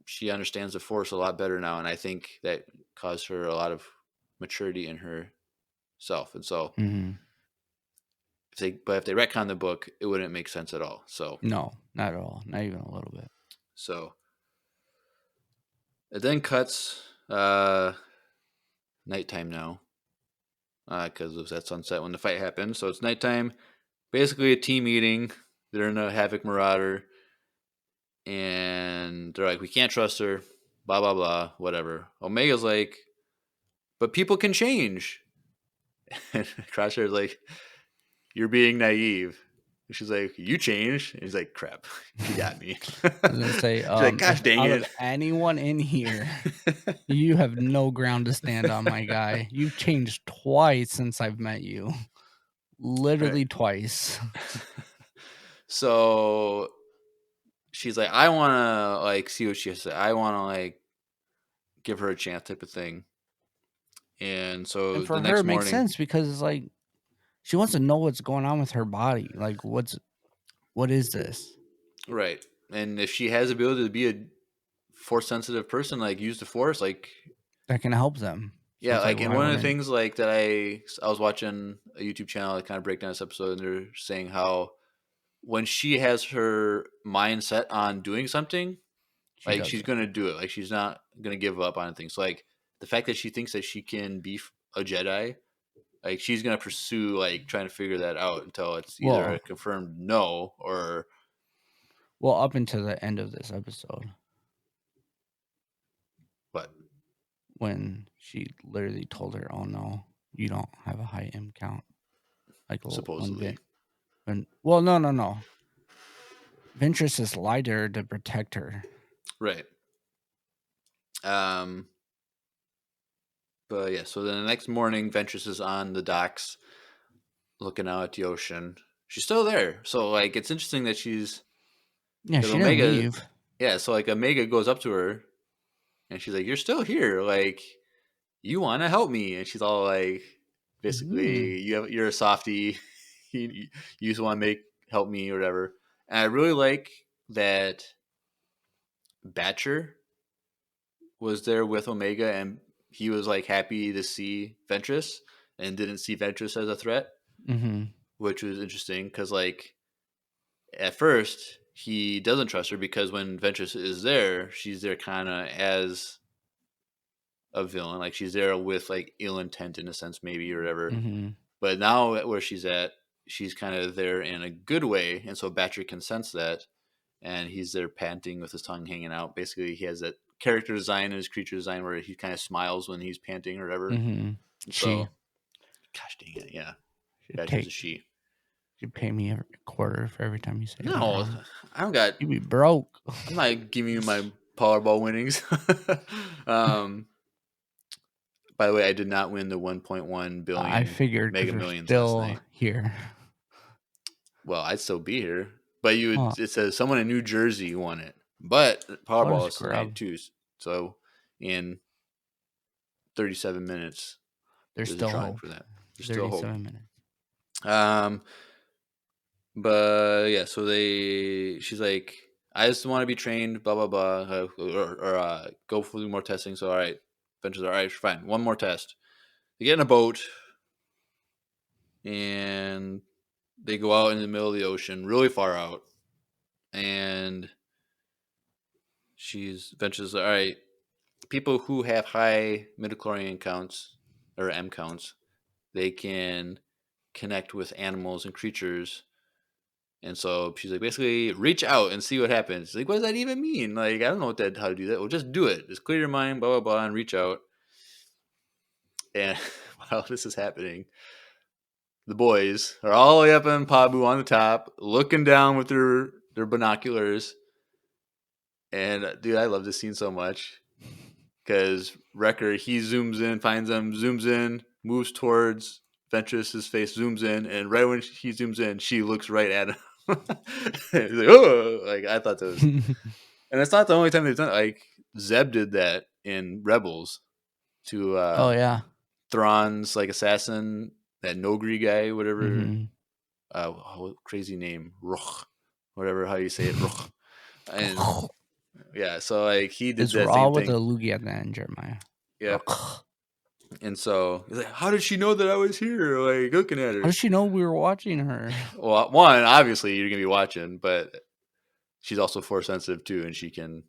she understands the Force a lot better now. And I think that caused her a lot of maturity in herself. And so, Hmm. if they retcon the book, it wouldn't make sense at all. No, not at all. Not even a little bit. So it then cuts nighttime now because it was at sunset when the fight happened. So it's nighttime, basically a team meeting. they're in a Havoc Marauder, and they're like, we can't trust her. Blah blah blah. Whatever. Omega's like, but people can change. And Crosshair's like, you're being naive. And she's like, you changed. And he's like, crap, you got me. I was gonna say, She's like, gosh if dang out it. of anyone in here, you have no ground to stand on, my guy. You've changed twice since I've met you. Literally twice. So she's like, I want to like see what she has to say. I want to like give her a chance, type of thing. And so And for the her, next it makes morning, sense because it's like she wants to know what's going on with her body. Like, what is this? right? And if she has the ability to be a force sensitive person, like use the force, like That can help them. So yeah, it's like and why one of the wouldn't- things like that I was watching a YouTube channel that kind of break down this episode, and they're saying how when she has her mindset on doing something, she like does she's it. gonna do it. Like she's not gonna give up on things. So, like the fact that she thinks that she can be a Jedi, like she's gonna pursue like trying to figure that out until it's either Well- a confirmed no or Well, up until the end of this episode, what. when she literally told her, "Oh no, you don't have a high M count." Like Supposedly, no. Ventress just lied to her to protect her. right? But yeah, so then the next morning, Ventress is on the docks, looking out at the ocean. She's still there, so like it's interesting that she's Yeah, because she didn't Omega. leave. Yeah, so like Omega goes up to her, and she's like, "You're still here, like you want to help me?" And she's all like, basically, you're a softie, you just want to help me or whatever. And I really like that Batcher was there with Omega, and he was like happy to see Ventress and didn't see Ventress as a threat, Mm-hmm. which was interesting because like at first he doesn't trust her because when Ventress is there, she's there kind of as a villain, like she's there with like ill intent in a sense, maybe or whatever. Mm-hmm. But now where she's at, she's kind of there in a good way, and so Batcher can sense that, and he's there panting with his tongue hanging out. Basically, he has that character design in his creature design where he kind of smiles when he's panting or whatever. Mm-hmm. So, gosh dang it, yeah, Batcher's a she. Should pay me a quarter for every time you say it. No, wrong. I don't got. You be broke. I'm not giving you my Powerball winnings. By the way, I did not win the 1.1 billion. I figured Mega because we're Millions still last night. here. Well, I'd still be here, but you would. Oh. It says someone in New Jersey won it, but Powerball is scrub. tonight too. So in 37 minutes, There's there's still a drawing hope. for that. There's still hope. 37 minutes. But yeah, so she's like, I just want to be trained, blah blah blah, or go through more testing. So all right, Venture's all right, fine, one more test. They get in a boat, and they go out in the middle of the ocean, really far out, and Venture's all right. People who have high midichlorian counts or M counts, they can connect with animals and creatures. And so she's like, basically, reach out and see what happens. She's like, what does that even mean? Like, I don't know how to do that. Well, just do it. Just clear your mind, blah, blah, blah, and reach out. And while this is happening, the boys are all the way up in Pabu on the top, looking down with their binoculars. And, dude, I love this scene so much. Because Wrecker, he zooms in, finds them, zooms in, moves towards Ventress's face, zooms in, and right when he zooms in, she looks right at him. He's like, oh, like I thought that was, and it's not the only time they've done it. Like Zeb did that in Rebels to Oh yeah. Thrawn's like assassin, that Nogri guy, whatever, Mhm. crazy name, Ruch, whatever how you say it, Ruch, and yeah, so like he did It's that raw same with thing. a loogie at the end, Jeremiah. Yep. And so he's like, how did she know that I was here? Like looking at her. How does she know we were watching her? Well, one, obviously you're gonna be watching, but she's also force sensitive too, and she can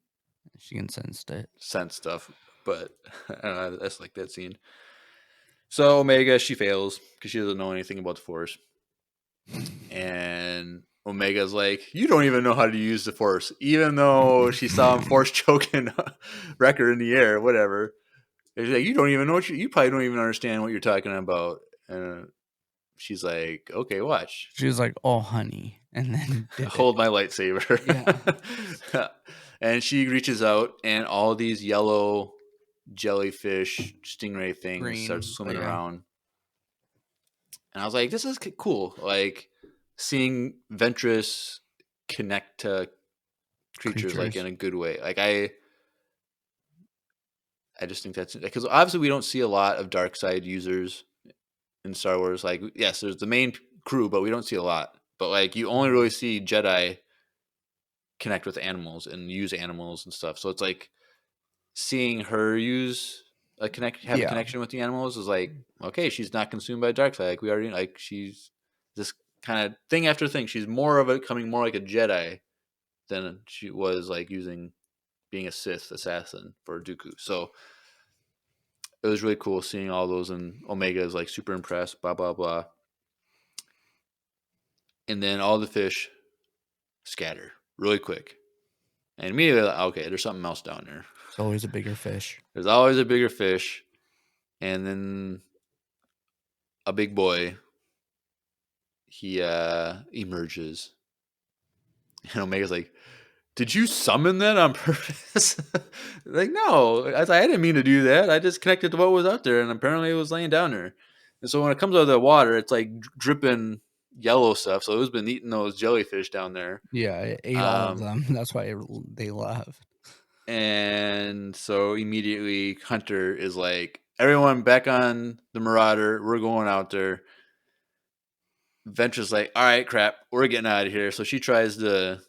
sense it. sense stuff. But I don't know, that's like that scene. So Omega, she fails because she doesn't know anything about the force, and Omega's like, you don't even know how to use the Force, even though she saw him Force choking Wrecker in the air, whatever. She's like, you don't even know what you probably don't even understand what you're talking about. And she's like, okay, watch. She was like, "Oh, honey," and then hold my lightsaber. Yeah. And she reaches out, and all these yellow jellyfish, stingray things start swimming around. And I was like, this is cool. Like seeing Ventress connect to creatures like in a good way. Like I just think that's because obviously we don't see a lot of dark side users in Star Wars. Like, yes, there's the main crew, but we don't see a lot. But like you only really see Jedi connect with animals and use animals and stuff. So it's like seeing her have a connection with the animals is like, okay, she's not consumed by dark side. Like we already like she's this kind of thing after thing. She's more of becoming more like a Jedi than she was like being a Sith assassin for Dooku. So it was really cool seeing all those, and Omega is like super impressed, blah blah blah. And then all the fish scatter really quick. And immediately, okay, there's something else down there. There's always a bigger fish. There's always a bigger fish. And then a big boy, he emerges. And Omega's like, did you summon that on purpose? Like, no, I didn't mean to do that. I just connected to what was out there, and apparently it was laying down there. And so when it comes out of the water, it's like dripping yellow stuff. So it's been eating those jellyfish down there. Yeah, it ate all of them. That's why they left. And so immediately Hunter is like, everyone back on the Marauder. We're going out there. Venture's like, all right, crap, we're getting out of here. So she tries to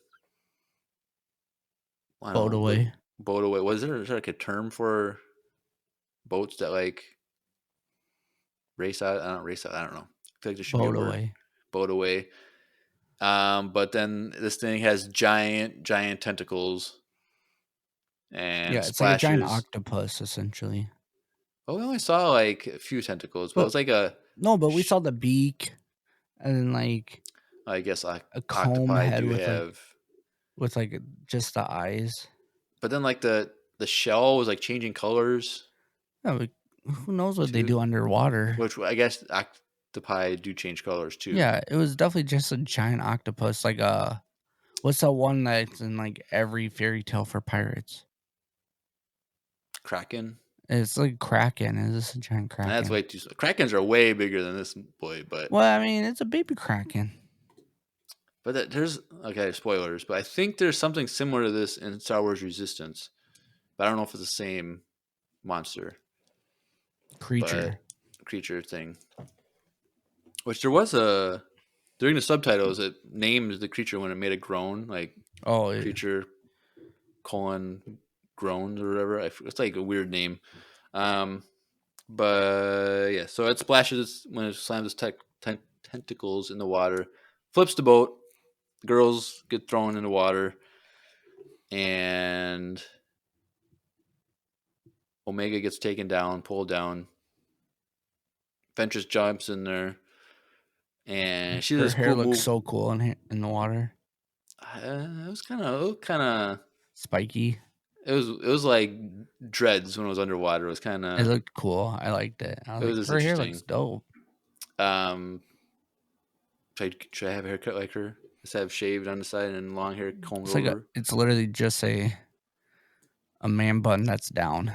boat away. Boat away. Was there like a term for boats that like race out? I don't race out. I don't know. I feel like there should be a word. Boat away. But then this thing has giant tentacles. And it's splashes. like a giant octopus, essentially. Well, we only saw like a few tentacles, but it was like a but we saw the beak, and then like I guess a comb head with with like just the eyes. But then like the shell was like changing colors. Yeah, who knows what they do underwater? Which I guess octopi do change colors too. Yeah, it was definitely just a giant octopus, like what's that one that's in like every fairy tale for pirates? Kraken. It's like Kraken. Is this a giant Kraken? That's way too. Krakens are way bigger than this boy, but well, I mean, it's a baby Kraken. But there's spoilers. But I think there's something similar to this in Star Wars Resistance, but I don't know if it's the same monster creature thing. Which there was during the subtitles, it named the creature when it made a groan, like creature : groans or whatever. It's like a weird name. But yeah, so it splashes when it slams its tentacles in the water, flips the boat. The girls get thrown in the water, and Omega gets taken down, pulled down. Ventress jumps in there, and she does. Her hair looks so cool in the water. It was kind of spiky. It was like dreads when it was underwater. It was kind of. It looked cool. I liked it. Her hair looks dope. Should I have a haircut like her? Just have shaved on the side and long hair combed over. It's literally just a man bun that's down.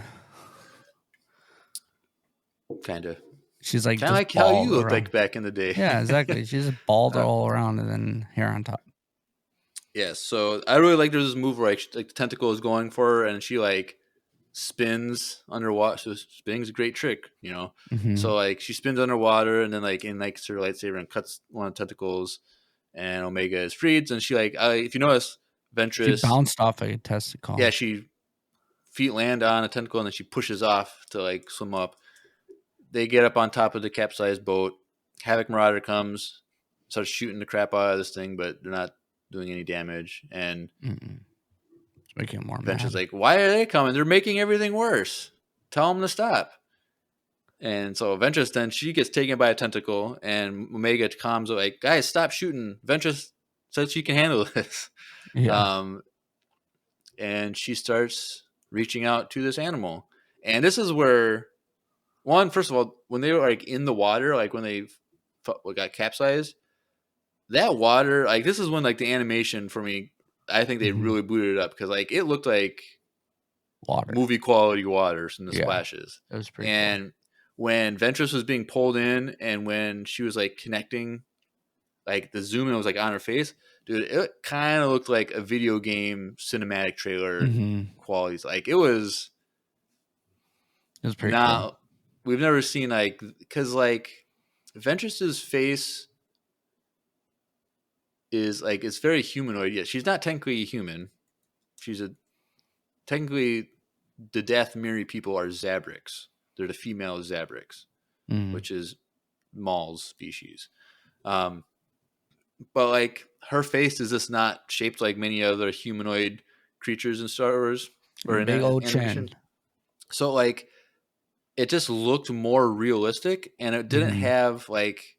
Kind of. She's like kind of like how you looked like back in the day. Yeah, exactly. She's just bald all around and then hair on top. Yeah, so I really like there's this move where like the tentacle is going for her and she like spins underwater. So spinning's a great trick, you know. Mm-hmm. So like she spins underwater and then like inlikes her lightsaber and cuts one of the tentacles, and Omega is freed. And she like if you notice, Ventress she bounced off a testicle. Yeah, she feet land on a tentacle and then she pushes off to like swim up. They get up on top of the capsized boat. Havoc Marauder comes, starts shooting the crap out of this thing, but they're not doing any damage. And it's making it more Venture's like, why are they coming? They're making everything worse. Tell them to stop. And so Ventress she gets taken by a tentacle, and Omega calms like, guys, stop shooting. Ventress said she can handle this. Yeah. And she starts reaching out to this animal. And this is where, first of all, when they were like in the water, like when they got capsized, that water, like this is when like the animation for me, I think they really booted it up because like it looked like Water. movie quality waters in the splashes. It was pretty And when Ventress was being pulled in and when she was like connecting, like the zoom in was like on her face, dude, it kind of looked like a video game cinematic trailer qualities. Like it was pretty cool. We've never seen like, because like Ventress's face is like, it's very humanoid. Yeah, she's not technically human. She's technically the Dathomiri people are Zabrix. They're the female Zabrix, which is Maul's species. But like her face is just not shaped like many other humanoid creatures in Star Wars or in big old animation. chin. So like it just looked more realistic, and it didn't have like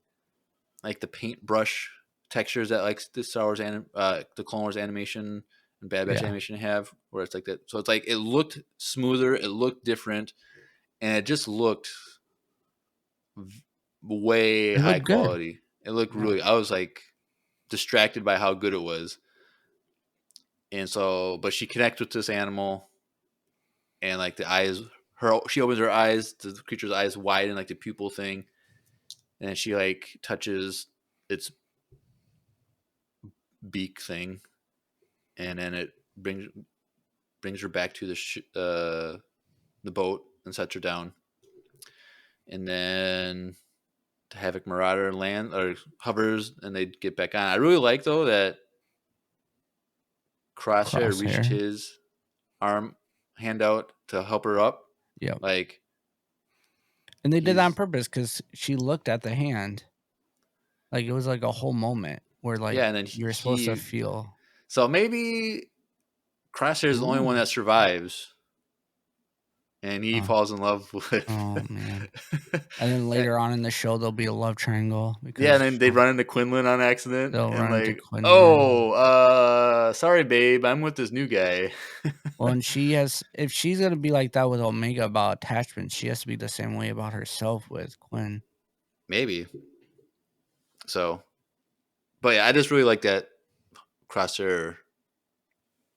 the paintbrush textures that like the Star Wars the Clone Wars animation and Bad Batch animation have, where it's like that. So it's like it looked smoother, it looked different, and it just looked way high quality. It looked really. I was like distracted by how good it was. And so, but she connects with this animal, and like the eyes, she opens her eyes, the creature's eyes widen, like the pupil thing, and she like touches its beak thing, and then it brings her back to the boat and sets her down, and then the Havoc Marauder hovers, and they get back on. I really like though that Crosshair reached his hand out to help her up. Yeah. Like, and they did that on purpose because she looked at the hand. Like it was like a whole moment where like and then you're supposed to feel. So maybe Crosshair is the only one that survives, and he falls in love with. Oh man! And then later on in the show, there'll be a love triangle. And then they run into Quinlan on accident. They'll run like, into Quinlan. Sorry, babe, I'm with this new guy. Well, and if she's gonna be like that with Omega about attachment, she has to be the same way about herself with Quinn. Maybe. So, but yeah, I just really like that Crosshair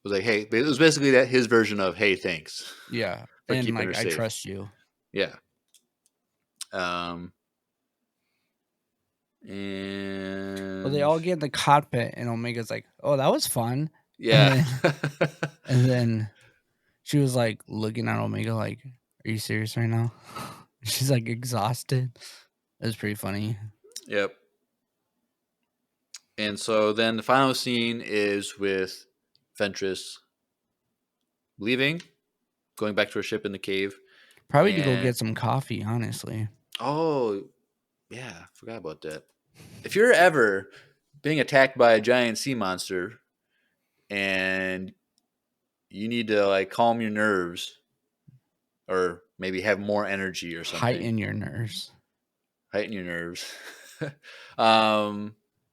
was like, hey, it was basically that his version of, hey, thanks. Yeah. For and keeping like, her safe. I trust you. Yeah. And well, they all get in the cockpit, and Omega's like, "Oh, that was fun." Yeah. And then she was like looking at Omega, like, "Are you serious right now?" She's like exhausted. It was pretty funny. Yep. And so then the final scene is with Ventress leaving, going back to her ship in the cave. Probably to go get some coffee, honestly. Oh, yeah. I forgot about that. If you're ever being attacked by a giant sea monster and you need to like calm your nerves or maybe have more energy or something. Heighten your nerves.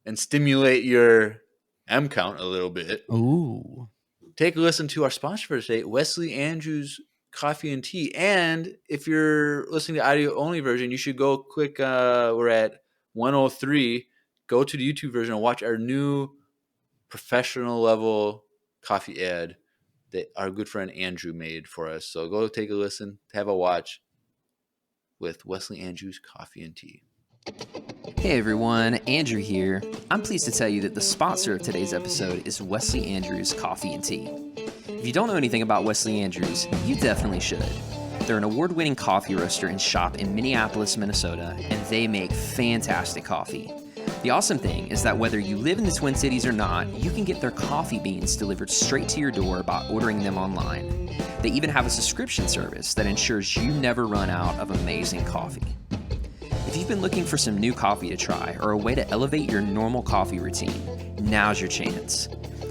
And stimulate your M count a little bit. Ooh. Take a listen to our sponsor for today, Wesley Andrews Coffee and Tea. And if you're listening to audio only version, you should go click. We're at 103. Go to the YouTube version and watch our new professional level coffee ad that our good friend Andrew made for us. So go take a listen, have a watch with Wesley Andrews Coffee and Tea. Hey everyone, Andrew here. I'm pleased to tell you that the sponsor of today's episode is Wesley Andrews Coffee and Tea. If you don't know anything about Wesley Andrews, you definitely should. They're an award-winning coffee roaster and shop in Minneapolis, Minnesota, and they make fantastic coffee. The awesome thing is that whether you live in the Twin Cities or not, you can get their coffee beans delivered straight to your door by ordering them online. They even have a subscription service that ensures you never run out of amazing coffee. If you've been looking for some new coffee to try or a way to elevate your normal coffee routine, now's your chance.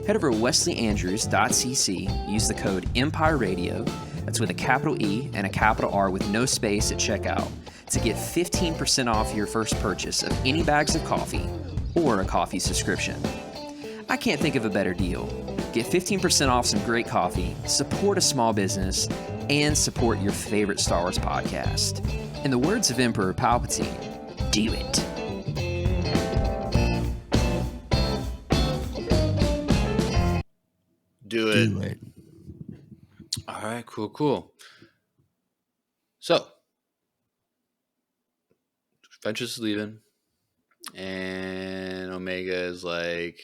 Head over to wesleyandrews.cc, use the code EMPIRERADIO, that's with a capital E and a capital R with no space at checkout, to get 15% off your first purchase of any bags of coffee or a coffee subscription. I can't think of a better deal. Get 15% off some great coffee, support a small business, and support your favorite Star Wars podcast. In the words of Emperor Palpatine, do it. Do it. Do it. All right, cool. So, Ventress is leaving, and Omega is like,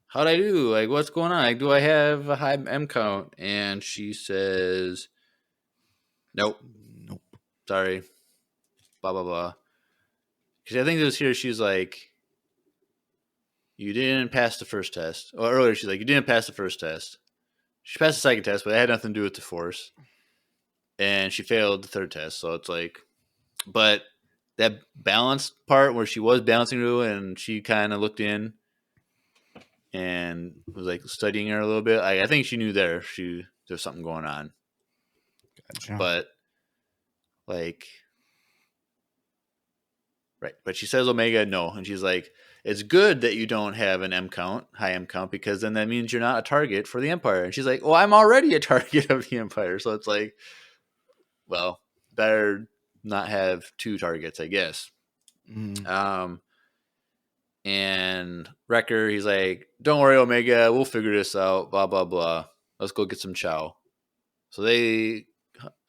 how'd I do? Like, what's going on? Like, do I have a high M count? And she says, nope. Sorry. Blah, blah, blah. Because I think it was here she's like, you didn't pass the first test. Or earlier she's like, you didn't pass the first test. She passed the second test, but it had nothing to do with the Force. And she failed the third test. So it's like, but that balance part where she was balancing her and she kind of looked in and was like studying her a little bit. I think she knew there's something going on. Gotcha. But like, right. But she says Omega no. And she's like, it's good that you don't have an high M count, because then that means you're not a target for the Empire. And she's like, well, I'm already a target of the Empire. So it's like, well, better not have two targets, I guess. Mm-hmm. And Wrecker, he's like, don't worry, Omega, we'll figure this out, blah, blah, blah. Let's go get some chow. So they,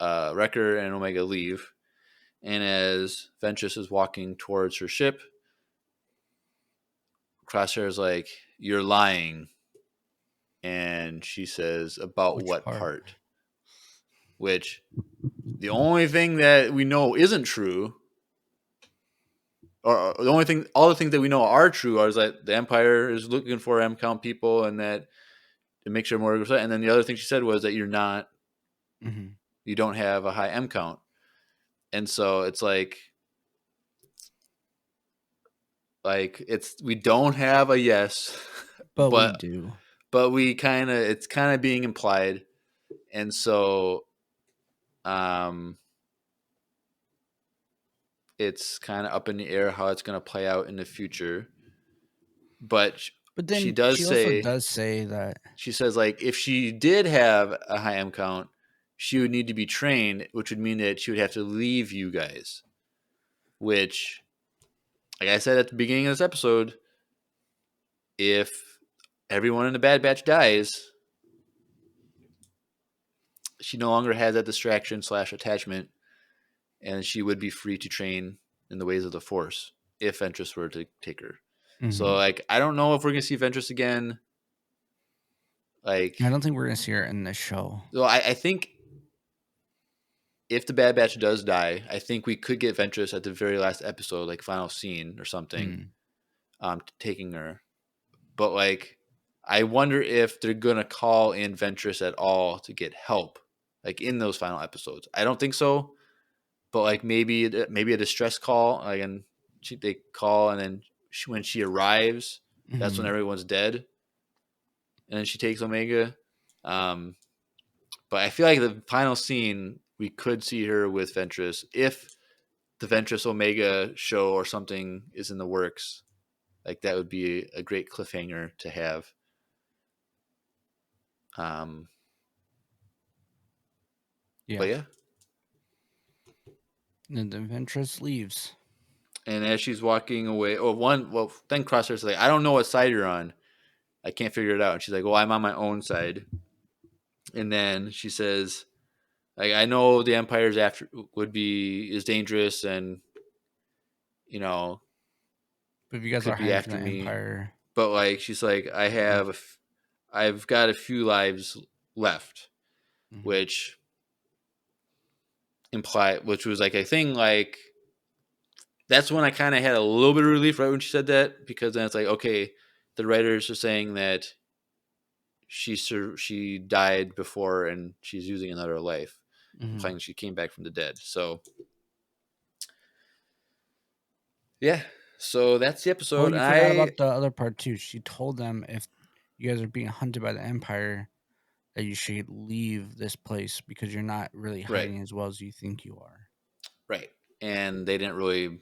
Wrecker and Omega leave. And as Ventress is walking towards her ship, Crosshair's like, you're lying. And she says, about Which what part? part? Which, the only thing that we know isn't true, or the only thing, all the things that we know are true, are that the Empire is looking for M count people, and that it makes her more upset. And then the other thing she said was that you're not, you don't have a high M count. And so it's like we don't have a yes, but we do. But we it's kind of being implied. And so it's kind of up in the air how it's going to play out in the future. But then she also does say that she says, like, if she did have a high M count, she would need to be trained, which would mean that she would have to leave you guys. Which, like I said at the beginning of this episode, if everyone in the Bad Batch dies, she no longer has that distraction / attachment, and she would be free to train in the ways of the Force if Ventress were to take her. So, like, I don't know if we're going to see Ventress again. Like, I don't think we're going to see her in this show. So I think if the Bad Batch does die, I think we could get Ventress at the very last episode, like final scene or something, taking her. But, like, I wonder if they're going to call in Ventress at all to get help, like, in those final episodes. I don't think so. But, like, maybe a distress call, like, and they call, and then when she arrives, that's when everyone's dead, and then she takes Omega. But I feel like the final scene, we could see her with Ventress if the Ventress Omega show or something is in the works. Like, that would be a great cliffhanger to have. Yeah. But yeah. And then Ventress leaves. And as she's walking away, then Crosshair's like, I don't know what side you're on. I can't figure it out. And she's like, well, I'm on my own side. And then she says, like, I know the Empire's is dangerous, and, you know, but if you guys are after the Empire. But, like, she's like, I've got a few lives left, which was like a thing, like, that's when I kind of had a little bit of relief right when she said that, because then it's like, okay, the writers are saying that she died before and she's using another life, implying she came back from the dead. So yeah, so that's the episode. Oh, you forgot about the other part too. She told them if you guys are being hunted by the Empire, that you should leave this place because you're not really hiding as well as you think you are. Right. And they didn't really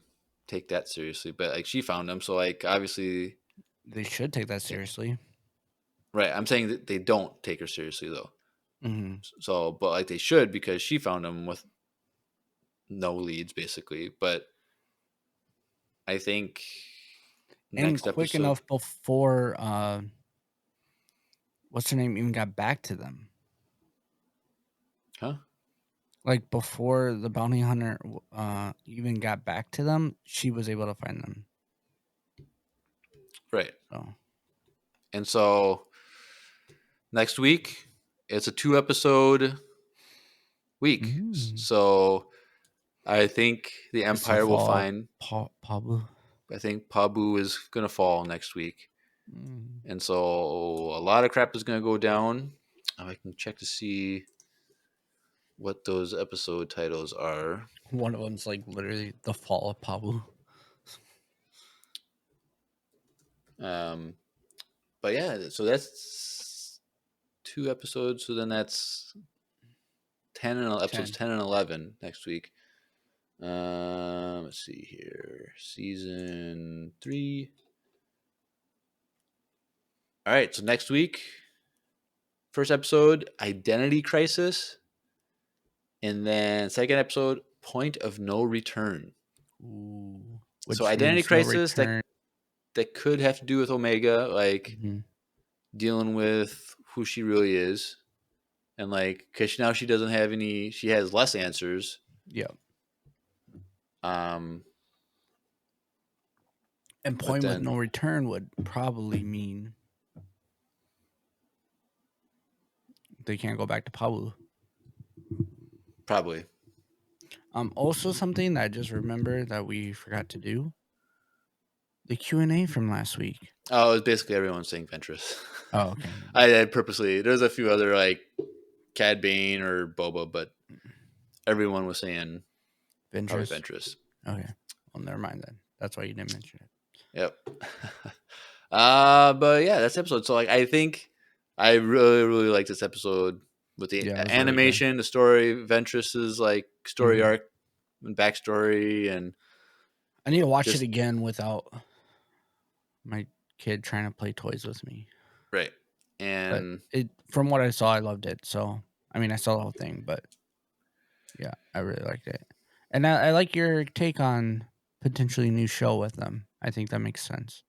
take that seriously, but, like, she found them, so, like, obviously They should take that seriously. Right. I'm saying that they don't take her seriously though. Mm-hmm. So, but like they should because she found him with no leads basically. But I think And next quick episode, enough before what's her name even got back to them. huh? Like before the bounty hunter even got back to them, she was able to find them. Right. So And so next week, it's a 2-episode week. So I think the Empire will find. Pablo. I think Pabu is going to fall next week. And so a lot of crap is going to go down. I can check to see what those episode titles are. One of them's like literally the fall of Pablo. But yeah, so that's 2 episodes. So then that's 10 and episodes 10 and 11 next week. Let's see here. Season 3. All right, so next week, first episode, Identity Crisis. And then second episode, Point of No Return. Ooh, so Identity Crisis, that could have to do with Omega, like dealing with who she really is. And like, because now she doesn't have any, she has less answers. Yeah. And Point with no return would probably mean they can't go back to Pablo. Probably. Also something that I just remembered that we forgot to do. The Q&A from last week. Oh, it was basically everyone saying Ventress. Oh, okay. I purposely, there's a few other like Cad Bane or Boba, but everyone was saying Ventress. Okay. Well, never mind then. That's why you didn't mention it. Yep. But yeah, that's the episode. So like, I think I really, really like this episode with the animation, the story, Ventress's like story arc and backstory, and I need to watch it again without my kid trying to play toys with me. Right. And from what I saw, I loved it. So I mean, I saw the whole thing, but yeah, I really liked it. And I like your take on potentially a new show with them. I think that makes sense.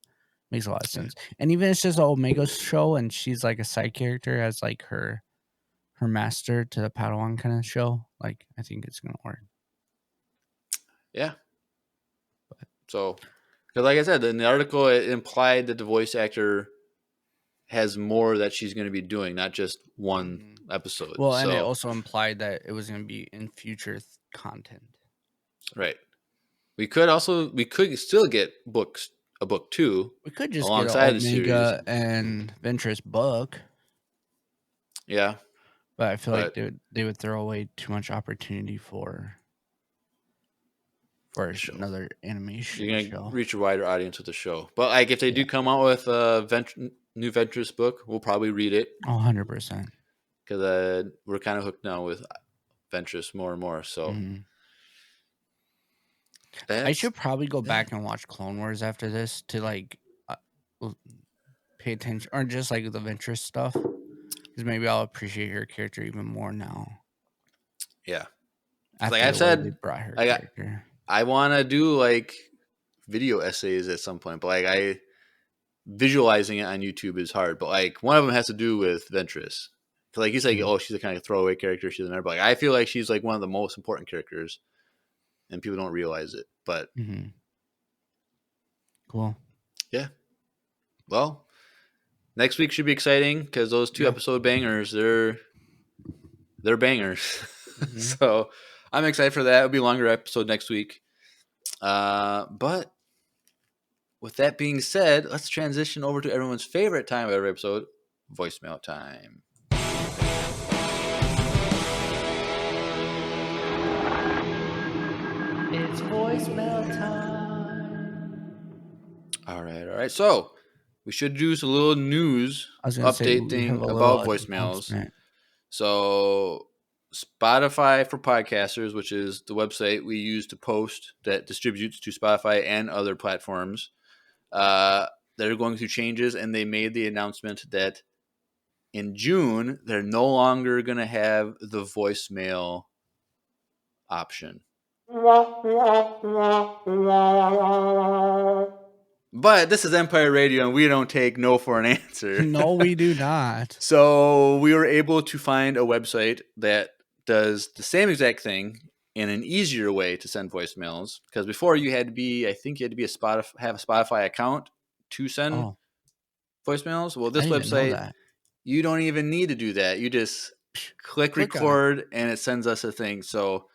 Makes a lot of sense. And even it's just an Omega show and she's like a side character as like her master to the Padawan kind of show. Like, I think it's going to work. Yeah. So, because like I said, in the article, it implied that the voice actor has more that she's going to be doing, not just one episode. Well, and it also implied that it was going to be in future content. Right. We could still get a book too. We could just alongside get an Omega and Ventress book. Yeah. But I feel like they would throw away too much opportunity for another animation. You're going to reach a wider audience with the show. But like if they do come out with a new Ventress book, we'll probably read it. 100%. Because we're kind of hooked now with Ventress more and more. So I should probably go back and watch Clone Wars after this to like pay attention, or just like the Ventress stuff, because maybe I'll appreciate her character even more now. Yeah, after like I've said, they brought her character. I want to do like video essays at some point, but like visualizing it on YouTube is hard. But like one of them has to do with Ventress. Like he's like, oh, she's a kind of throwaway character. She's there, but like I feel like she's like one of the most important characters. And people don't realize it, but cool. Yeah. Well, next week should be exciting because those 2 episode bangers, they're bangers. So I'm excited for that. It'll be a longer episode next week. But with that being said, let's transition over to everyone's favorite time of every episode, voicemail time. It's voicemail time. All right. So we should do a little news update thing about voicemails. So Spotify for Podcasters, which is the website we use to post that distributes to Spotify and other platforms. The they're going through changes, and they made the announcement that in June they're no longer going to have the voicemail option. But this is Empire Radio, and we don't take no for an answer. No, we do not. So we were able to find a website that does the same exact thing in an easier way to send voicemails. Because before you had to be, I think you had to be have a Spotify account to send voicemails. Well, this website, you don't even need to do that. You just click record, and it sends us a thing. So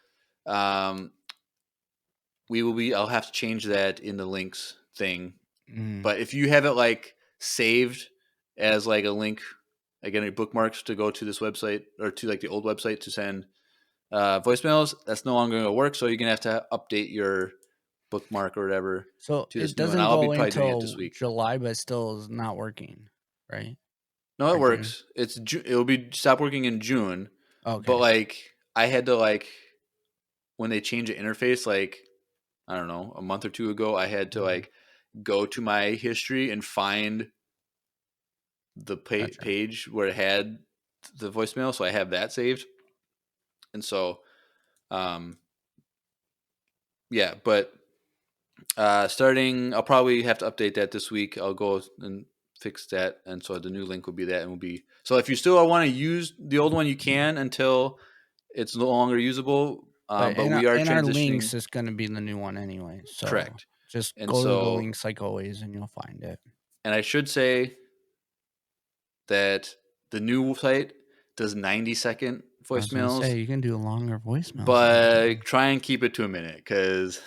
I'll have to change that in the links thing. But if you have it like saved as like a link, again, any bookmarks to go to this website or to like the old website to send voicemails, that's no longer going to work. So you're going to have to update your bookmark or whatever. So to this it doesn't go until July, but still is not working, right? No, it works. It'll be stop working in June. Okay. But like I had to like when they change the interface, like I don't know, a month or two ago, I had to like go to my history and find the page where it had the voicemail. So I have that saved. And so, yeah, but starting, I'll probably have to update that this week. I'll go and fix that. And so the new link will be that and will be, so if you still want to use the old one, you can until it's no longer usable. But we are transitioning. Our links is going to be the new one anyway. So correct. Just go to the links like always, and you'll find it. And I should say that the new site does 90-second voicemails. You can do longer voicemails. But try and keep it to a minute because...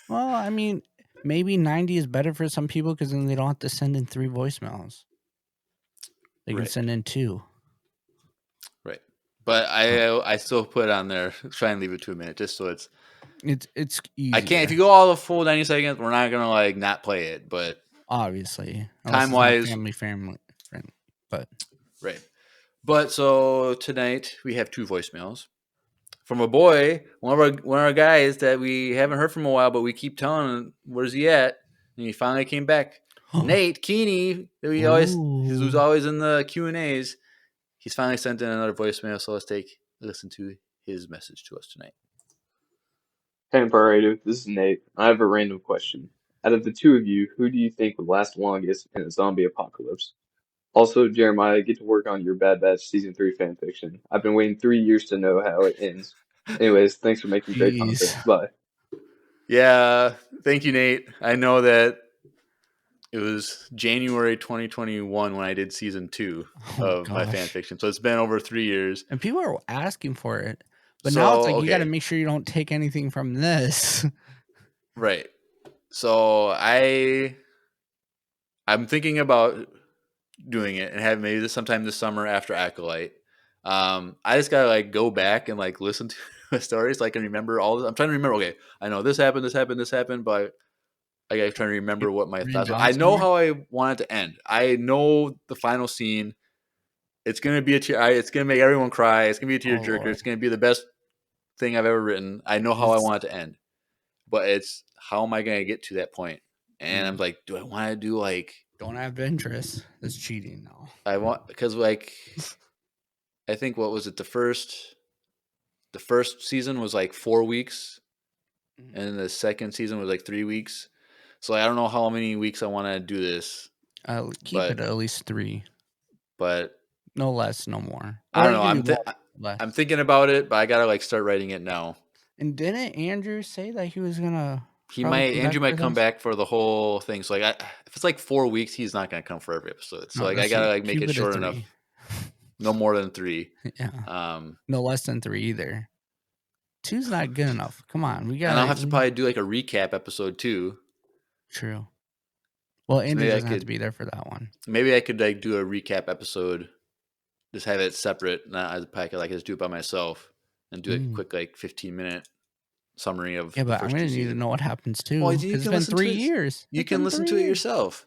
Well, I mean, maybe 90 is better for some people because then they don't have to send in 3 voicemails. They can send in 2. Right. But I still put it on there. Try and leave it to a minute just so it's easy. I can't. If you go all the full 90 seconds, we're not gonna like not play it. But obviously, time wise, family friendly. But right. But so tonight we have 2 voicemails from a boy, one of our guys that we haven't heard from a while, but we keep telling him where's he at, and he finally came back. Nate Keeney, who's always in the Q&As, he's finally sent in another voicemail. So let's listen to his message to us tonight. Hey, Empire Radio, this is Nate. I have a random question. Out of the 2 of you, who do you think would last longest in a zombie apocalypse? Also, Jeremiah, get to work on your Bad Batch Season 3 fanfiction. I've been waiting 3 years to know how it ends. Anyways, thanks for making great content. Bye. Yeah, thank you, Nate. I know that it was January 2021 when I did Season 2 of my fanfiction. So it's been over 3 years. And people are asking for it. But now it's like you got to make sure you don't take anything from this. Right. So I'm thinking about doing it and have maybe sometime this summer after Acolyte. I just gotta like go back and like listen to the stories so I can remember all this. I'm trying to remember. Okay, I know this happened, but I gotta try to remember what my thoughts were. I know how I want it to end. I know the final scene. It's gonna be it's gonna make everyone cry. It's gonna be a tearjerker. It's gonna be the best thing I've ever written. I know how I want it to end, but it's how am I gonna get to that point? And I'm like, do I want to do like? Don't have interest. That's cheating now. I want because like I think what was it the first season was like 4 weeks, and the second season was like 3 weeks. So I don't know how many weeks I want to do this. Keep it at least 3, but no less, no more. I don't know. I'm thinking about it, but I gotta like start writing it now. And didn't Andrew say that he was gonna? Andrew might come back for the whole thing. So like, if it's like 4 weeks, he's not gonna come for every episode. So like, I gotta like make it short enough. No more than 3. Yeah. No less than 3 either. 2's not good enough. Come on, we got. And I'll have to probably do like a recap episode too. True. Well, Andrew doesn't have to be there for that one. Maybe I could like do a recap episode. Just have it separate, not as a packet. Like just do it by myself and do a quick like 15-minute summary of. Yeah, but I'm gonna need to know what happens too. Well, it's been 3 years. You can listen to it yourself.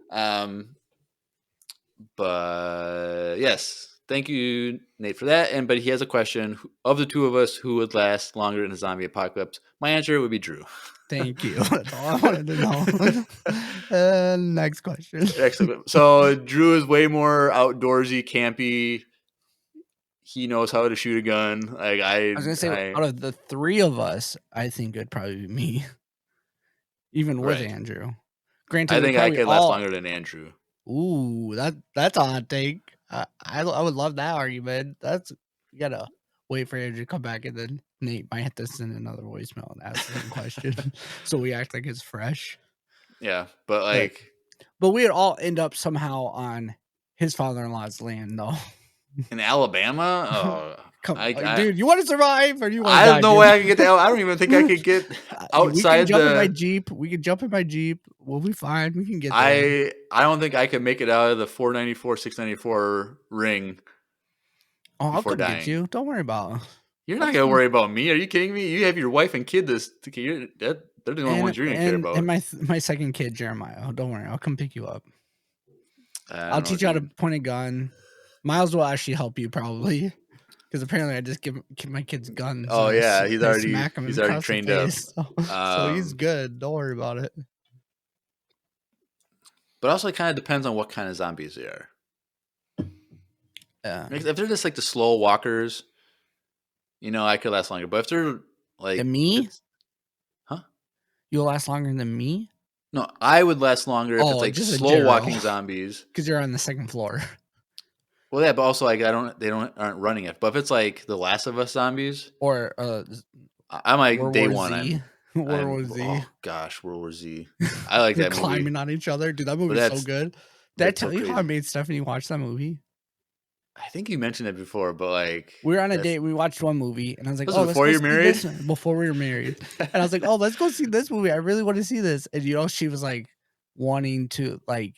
But yes, thank you, Nate, for that. But he has a question: of the two of us, who would last longer in a zombie apocalypse? My answer would be Drew. Thank you. That's all I wanted to know. Next question. Excellent. So Drew is way more outdoorsy, campy. He knows how to shoot a gun. Like I was gonna say, out of the three of us, I think it'd probably be me, even with Right. Andrew. Granted, I we think I probably could last longer than Andrew. Ooh, that's a hot take. I would love that argument. You gotta wait for Andrew to come back, and then Nate might have to send another voicemail and ask the same question, so we act like it's fresh. Yeah, but like, but we'd all end up somehow on his father-in-law's land, though. in Alabama, Dude, you want to survive or do you want to I die? have no way I could get to. I don't even think I could get outside. We can jump in my Jeep. We can jump in my Jeep. We'll be fine. We can get there. I don't think I could make it out of the 494, 694 ring. Oh, I'll come get you. Don't worry about it. You're not gonna worry about me. Are you kidding me? You have your wife and kid. They're the only ones you're gonna care about. And my second kid, Jeremiah. Oh, don't worry, I'll come pick you up. I'll teach you how to point a gun. Miles will actually help you probably, because apparently I just give my kids guns. Oh yeah, he's already trained up. So he's good. Don't worry about it. But also, it kind of depends on what kind of zombies they are. If they're just like the slow walkers, I could last longer. But if they're like me, you'll last longer than me. No, I would last longer if it's like slow walking zombies. Because you're on the second floor. Well, yeah, but also like they aren't running it. But if it's like the Last of Us zombies, or I'm like World day War one. Z. World War Z. Oh gosh, World War Z. I like that movie. Climbing on each other, dude. That movie's so good. Did I tell you how I made Stephanie watch that movie? I think you mentioned it before, but like we were on a date. We watched one movie, and I was like, "Oh, before you're married." Before we were married, and I was like, "Oh, let's go see this movie. I really want to see this." And she was like wanting to like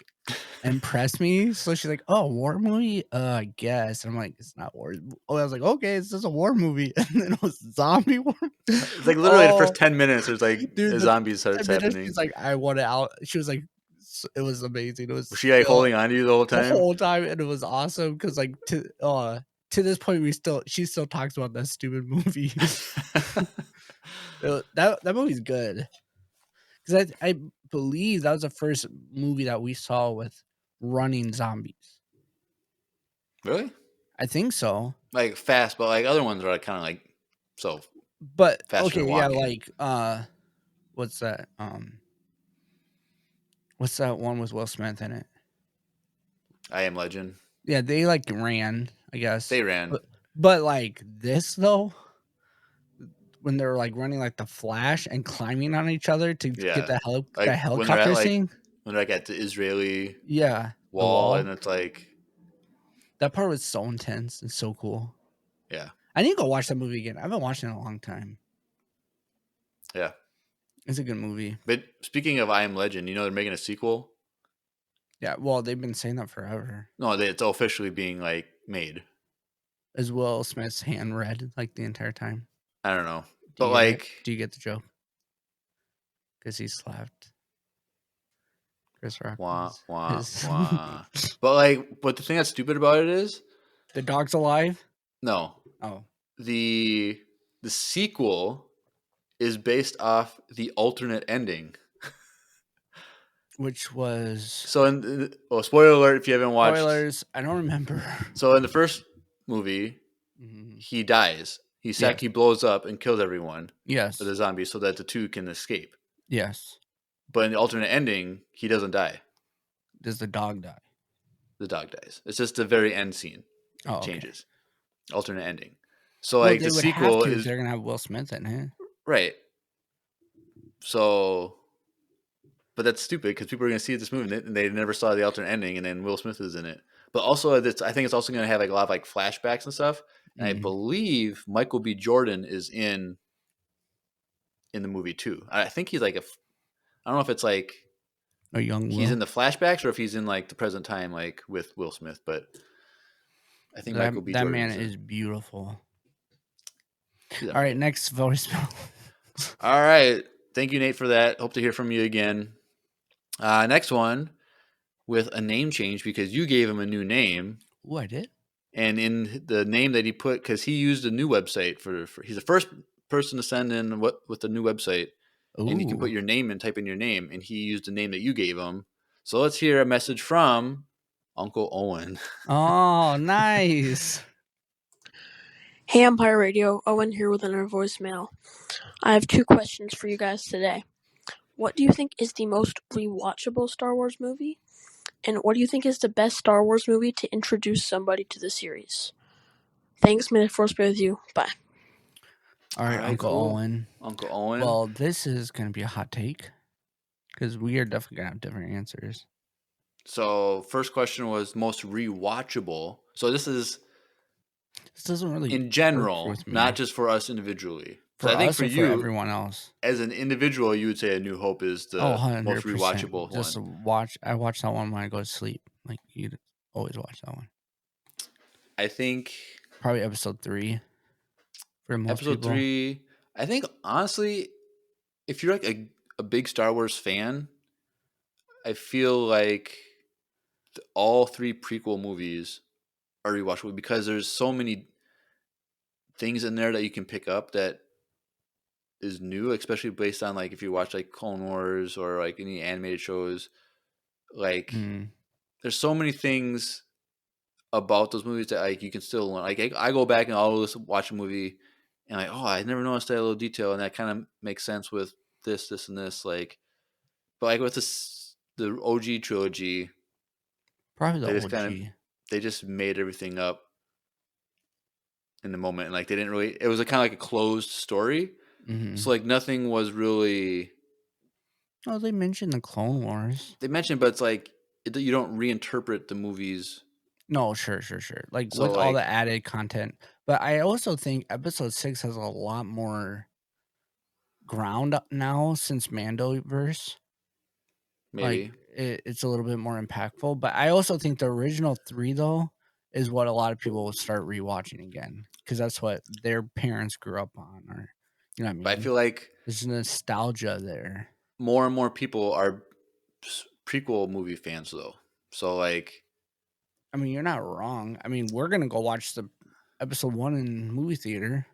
impress me, so she's like, "Oh, war movie? I guess." And I'm like, "It's not war." Oh, I was like, "Okay, it's just a war movie," and then it was zombie war. It's like literally the first 10 minutes. There's like the zombies starts happening. She's like, "I want it out." She was like. It was amazing. Was she like holding on to you the whole time? The whole time, and it was awesome because like to this point, she still talks about that stupid movie. that movie's good because I believe that was the first movie that we saw with running zombies. Really? I think so. Like fast, but like other ones are like kind of like so. But okay, yeah, like what's that? What's that one with Will Smith in it? I Am Legend. Yeah, they like ran, I guess. They ran. But like this though, when they were like running like the Flash and climbing on each other to get the helicopter scene. When they're like at the Israeli wall, and it's like that part was so intense and so cool. Yeah. I need to go watch that movie again. I haven't watched it in a long time. Yeah. It's a good movie. But speaking of I Am Legend, they're making a sequel? Yeah, well, they've been saying that forever. No, it's officially being like made. Is Will Smith's hand red like the entire time? I don't know. But like, do you get the joke? Because he slapped Chris Rock. Wah. But the thing that's stupid about it is the dog's alive? No. Oh. The sequel is based off the alternate ending. Which was... So, spoiler alert if you haven't watched... Spoilers, I don't remember. So, in the first movie, he dies. He blows up and kills everyone. Yes. With the zombies so that the two can escape. Yes. But in the alternate ending, he doesn't die. Does the dog die? The dog dies. It's just the very end scene. Changes. Okay. Alternate ending. So, the sequel is... They're going to have Will Smith in it. Right. So, but that's stupid because people are going to see this movie and they never saw the alternate ending, and then Will Smith is in it. But also, I think it's also going to have like a lot of like flashbacks and stuff. And I believe Michael B. Jordan is in the movie too. I think he's like I don't know if it's like a young Will. He's in the flashbacks or if he's in like the present time, like with Will Smith. But I think Michael B. Jordan. That man is beautiful. All right, next voicemail. All right. Thank you, Nate, for that. Hope to hear from you again. Next one with a name change because you gave him a new name. Oh, I did? And in the name that he put, because he used a new website for he's the first person to send in with the new website, and you can put Ooh. your name and type in your name, and he used the name that you gave him. So let's hear a message from Uncle Owen. Oh, nice. Hey Empire Radio, Owen here with another voicemail. I have 2 questions for you guys today. What do you think is the most rewatchable Star Wars movie? And what do you think is the best Star Wars movie to introduce somebody to the series? Thanks, may the force be with you. Bye. All right, Uncle cool. Owen. Uncle Owen. Well, this is going to be a hot take because we are definitely going to have different answers. So first question was most rewatchable. So this doesn't really in work general, with me. not just for us individually. For I think us for or you, for everyone else. as an individual, you would say A New Hope is the 100%. most rewatchable Just one. I watch that one when I go to sleep. Like, you'd always watch that one. I think probably episode 3 for most episode people. 3. I think honestly, if you're like a big Star Wars fan, I feel like all 3 prequel movies are rewatchable because there's so many things in there that you can pick up that is new, especially based on like if you watch like Clone Wars or like any animated shows. Like there's so many things about those movies that like you can still learn. Like I go back and I'll watch a movie and like, oh, I never noticed that little detail, and that kind of makes sense with this, and this. Like, but like with the OG trilogy, probably the OG. They just made everything up in the moment, and like they didn't really. It was kind of like a closed story, so like nothing was really. Oh, they mentioned the Clone Wars. They mentioned, but it's like you don't reinterpret the movies. No, sure. Like so with all the added content, but I also think Episode 6 has a lot more ground now since Mandoverse. Maybe like it's a little bit more impactful. But I also think the original 3 though is what a lot of people will start rewatching again because that's what their parents grew up on, or you know what I mean. But I feel like there's nostalgia there. More and more people are prequel movie fans though. So like, I mean, you're not wrong. I mean, we're gonna go watch the episode 1 in movie theater.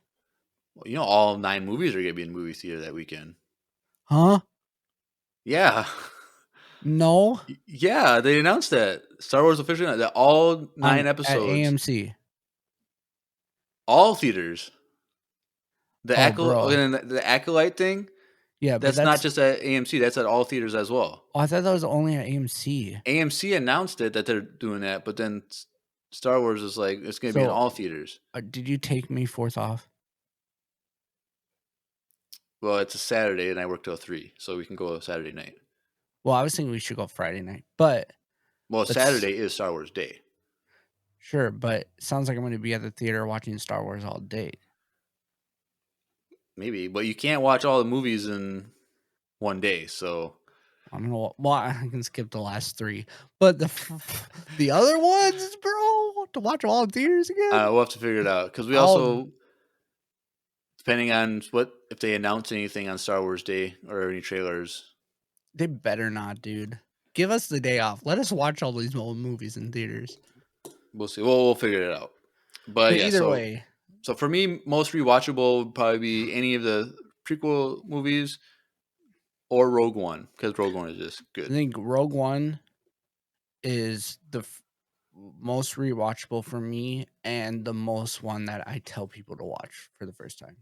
Well, you know, all 9 movies are gonna be in movie theater that weekend. Huh? Yeah. No. Yeah, they announced that Star Wars officially that all 9 episodes at AMC, all theaters. The Acolyte thing. Yeah, that's not just at AMC. That's at all theaters as well. Oh, I thought that was only at AMC. AMC announced it that they're doing that, but then Star Wars is like it's going to be in all theaters. Did you take May 4th off? Well, it's a Saturday and I work till 3, so we can go Saturday night. Well, I was thinking we should go Friday night, but Saturday is Star Wars Day. Sure, but it sounds like I'm going to be at the theater watching Star Wars all day. Maybe, but you can't watch all the movies in one day, so I'm gonna. Well, I can skip the last 3, but the other ones, bro, to watch all in theaters again. We'll have to figure it out because we also, depending on if they announce anything on Star Wars Day or any trailers. They better not, dude. Give us the day off. Let us watch all these old movies in theaters. We'll see. We'll figure it out. But yeah, either way. So for me, most rewatchable would probably be any of the prequel movies or Rogue One, because Rogue One is just good. I think Rogue One is the most rewatchable for me and the most one that I tell people to watch for the first time.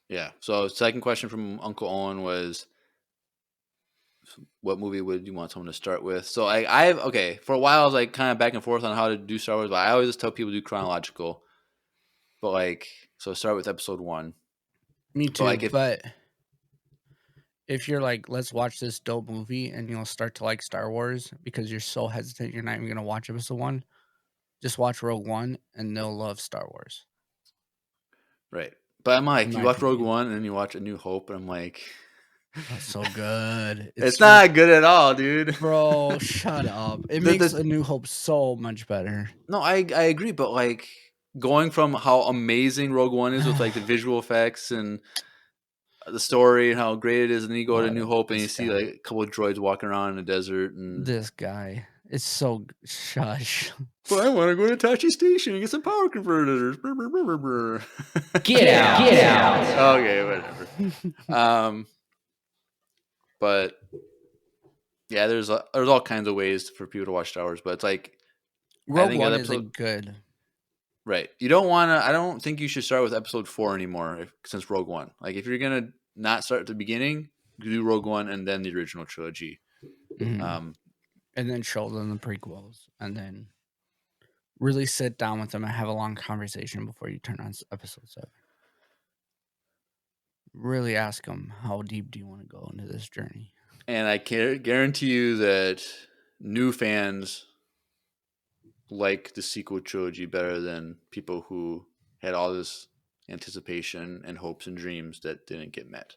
Yeah. So second question from Uncle Owen was, what movie would you want someone to start with? So for a while I was like kind of back and forth on how to do Star Wars, but I always just tell people to do chronological. But like, so start with episode 1. Me too. But if you're like, let's watch this dope movie, and you'll start to like Star Wars because you're so hesitant, you're not even gonna watch episode 1. Just watch Rogue One, and they'll love Star Wars. Right. But I'm like, you watch Rogue One, and then you watch A New Hope, and I'm like, that's so good. It's not good at all, dude. Bro, shut up. It makes A New Hope so much better. No, I agree, but like going from how amazing Rogue One is with like the visual effects and the story and how great it is, and then you go to New Hope and you see like a couple of droids walking around in the desert, and this guy It's so shush. But I want to go to Tachi Station and get some power converters. Brr, brr, brr, brr, brr. Get out. Okay, whatever. But yeah, there's all kinds of ways for people to watch Star Wars, but it's like Rogue think One of isn't good. right. You don't want to. I don't think you should start with Episode 4 anymore since Rogue One. Like if you're gonna not start at the beginning, do Rogue One and then the original trilogy. Mhm. And then show them the prequels, and then really sit down with them and have a long conversation before you turn on episode 7. Really ask them, how deep do you want to go into this journey? And I can guarantee you that new fans like the sequel trilogy better than people who had all this anticipation and hopes and dreams that didn't get met.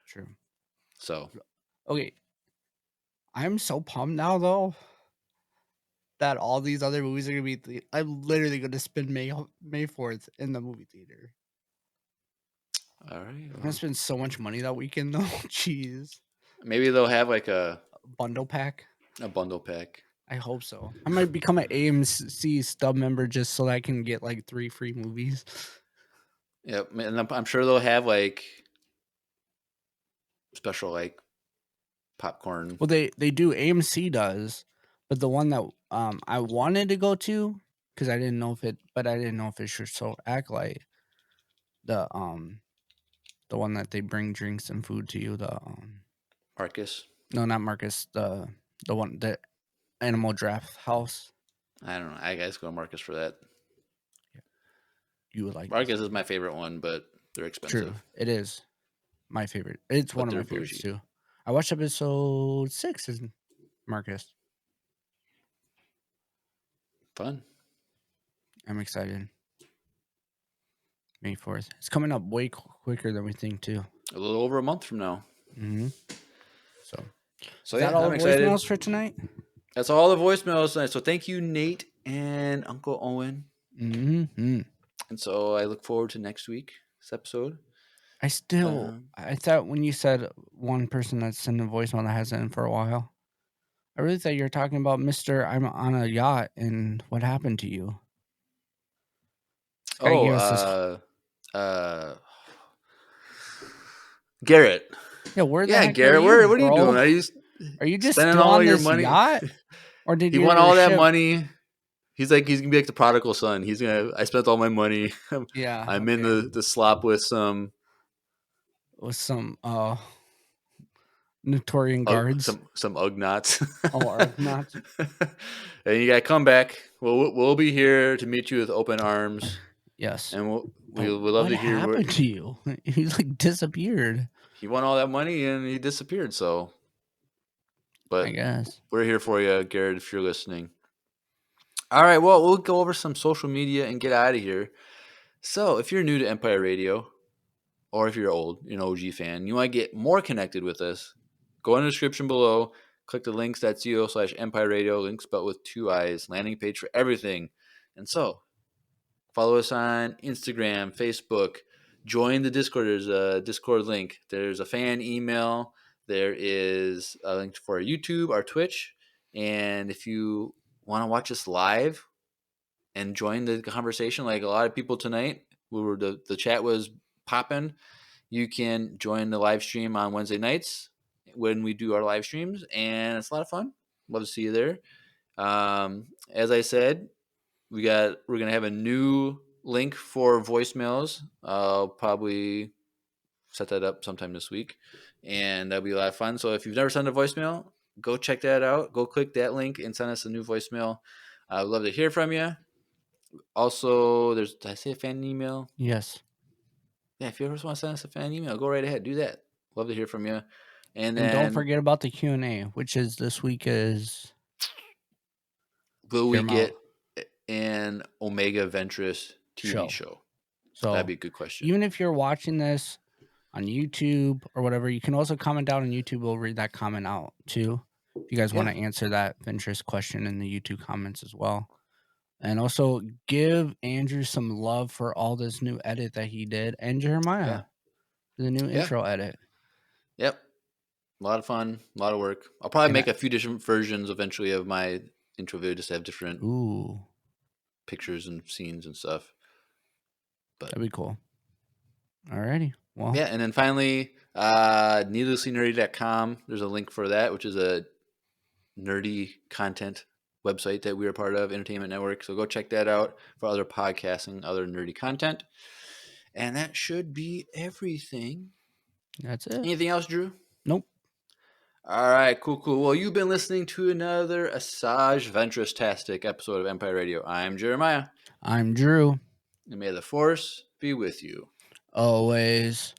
True. So Okay. I'm so pumped now, though, that all these other movies are going to be... I'm literally going to spend May 4th in the movie theater. all right. I'm going to spend so much money that weekend, though. Jeez. Maybe they'll have like a Bundle pack? a bundle pack. I hope so. I might become an AMC stub member just so that I can get like 3 free movies. Yep, and I'm sure they'll have like special like popcorn. Well, they do. AMC does, but the one that I wanted to go to, because I didn't know if it should so act like the one that they bring drinks and food to you. Marcus. No, not Marcus. The Animal Draft House. I don't know. I guess go to Marcus for that. You would like Marcus is my favorite one, but they're expensive. True, it is my favorite. It's But one of my they're favorites bougie. too. I watched episode 6 in Marcus. Fun. I'm excited. May 4th. It's coming up way quicker than we think too. A little over a month from now. Mm-hmm. So Is that all I'm the excited. voicemails for tonight? That's all the voicemails tonight. So thank you, Nate and Uncle Owen. Mm-hmm. And so I look forward to next week's episode. I thought when you said one person that's sent a voicemail that hasn't in for a while, I really thought you were talking about Mr. I'm on a yacht and what happened to you. This guy gave us this- Garrett. Yeah, where the Yeah, heck Garrett. are you, What are you bro? doing? Are you just spending still all on your this money? yacht? Or did He you won all that ship- money. He's gonna be like the prodigal son. I spent all my money. Yeah, I'm in the slop with some Notorian guards. some Ugnots. Ugnots. And you gotta come back. We'll be here to meet you with open arms. Yes. And we'll love to hear what happened to you. He's like disappeared. He won all that money and he disappeared. So, but I guess we're here for you, Garrett, if you're listening. All right, well, we'll go over some social media and get out of here. So, if you're new to Empire Radio, or if you're old, you're an OG fan, you want to get more connected with us, go in the description below, click the links.co/Empire Radio, links spelled with 2 I's, landing page for everything. And so, follow us on Instagram, Facebook, join the Discord. There's a Discord link. There's a fan email. There is a link for our YouTube, our Twitch. And if you want to watch us live and join the conversation like a lot of people tonight, the chat was popping, you can join the live stream on Wednesday nights when we do our live streams, and it's a lot of fun. Love to see you there. As I said, we're gonna have a new link for voicemails. I'll probably set that up sometime this week, and that'll be a lot of fun. So if you've never sent a voicemail, go check that out. Go click that link and send us a new voicemail. I'd love to hear from you. Also, did I say a fan email? Yes. Yeah, if you ever want to send us a fan email, go right ahead. Do that. Love to hear from you. And then don't forget about the Q&A, which is this week is... Will we get an Omega Ventress TV show? So that'd be a good question. Even if you're watching this on YouTube or whatever, you can also comment down on YouTube. We'll read that comment out too. If you guys want to answer that Ventress question in the YouTube comments as well. And also give Andrew some love for all this new edit that he did, and Jeremiah for the new intro edit. Yep. A lot of fun, a lot of work. I'll probably make a few different versions eventually of my intro video just to have different Ooh, pictures and scenes and stuff. But that'd be cool. Alrighty. Well, yeah, and then finally, needlesslynerdy.com. There's a link for that, which is a nerdy content website that we are part of, Entertainment Network. So go check that out for other podcasts and other nerdy content. And that should be everything. that's it. Anything else, Drew? Nope. All right, cool. Well, you've been listening to another Asajj Ventress-tastic episode of Empire Radio. I'm Jeremiah. I'm Drew. And may the Force be with you. Always.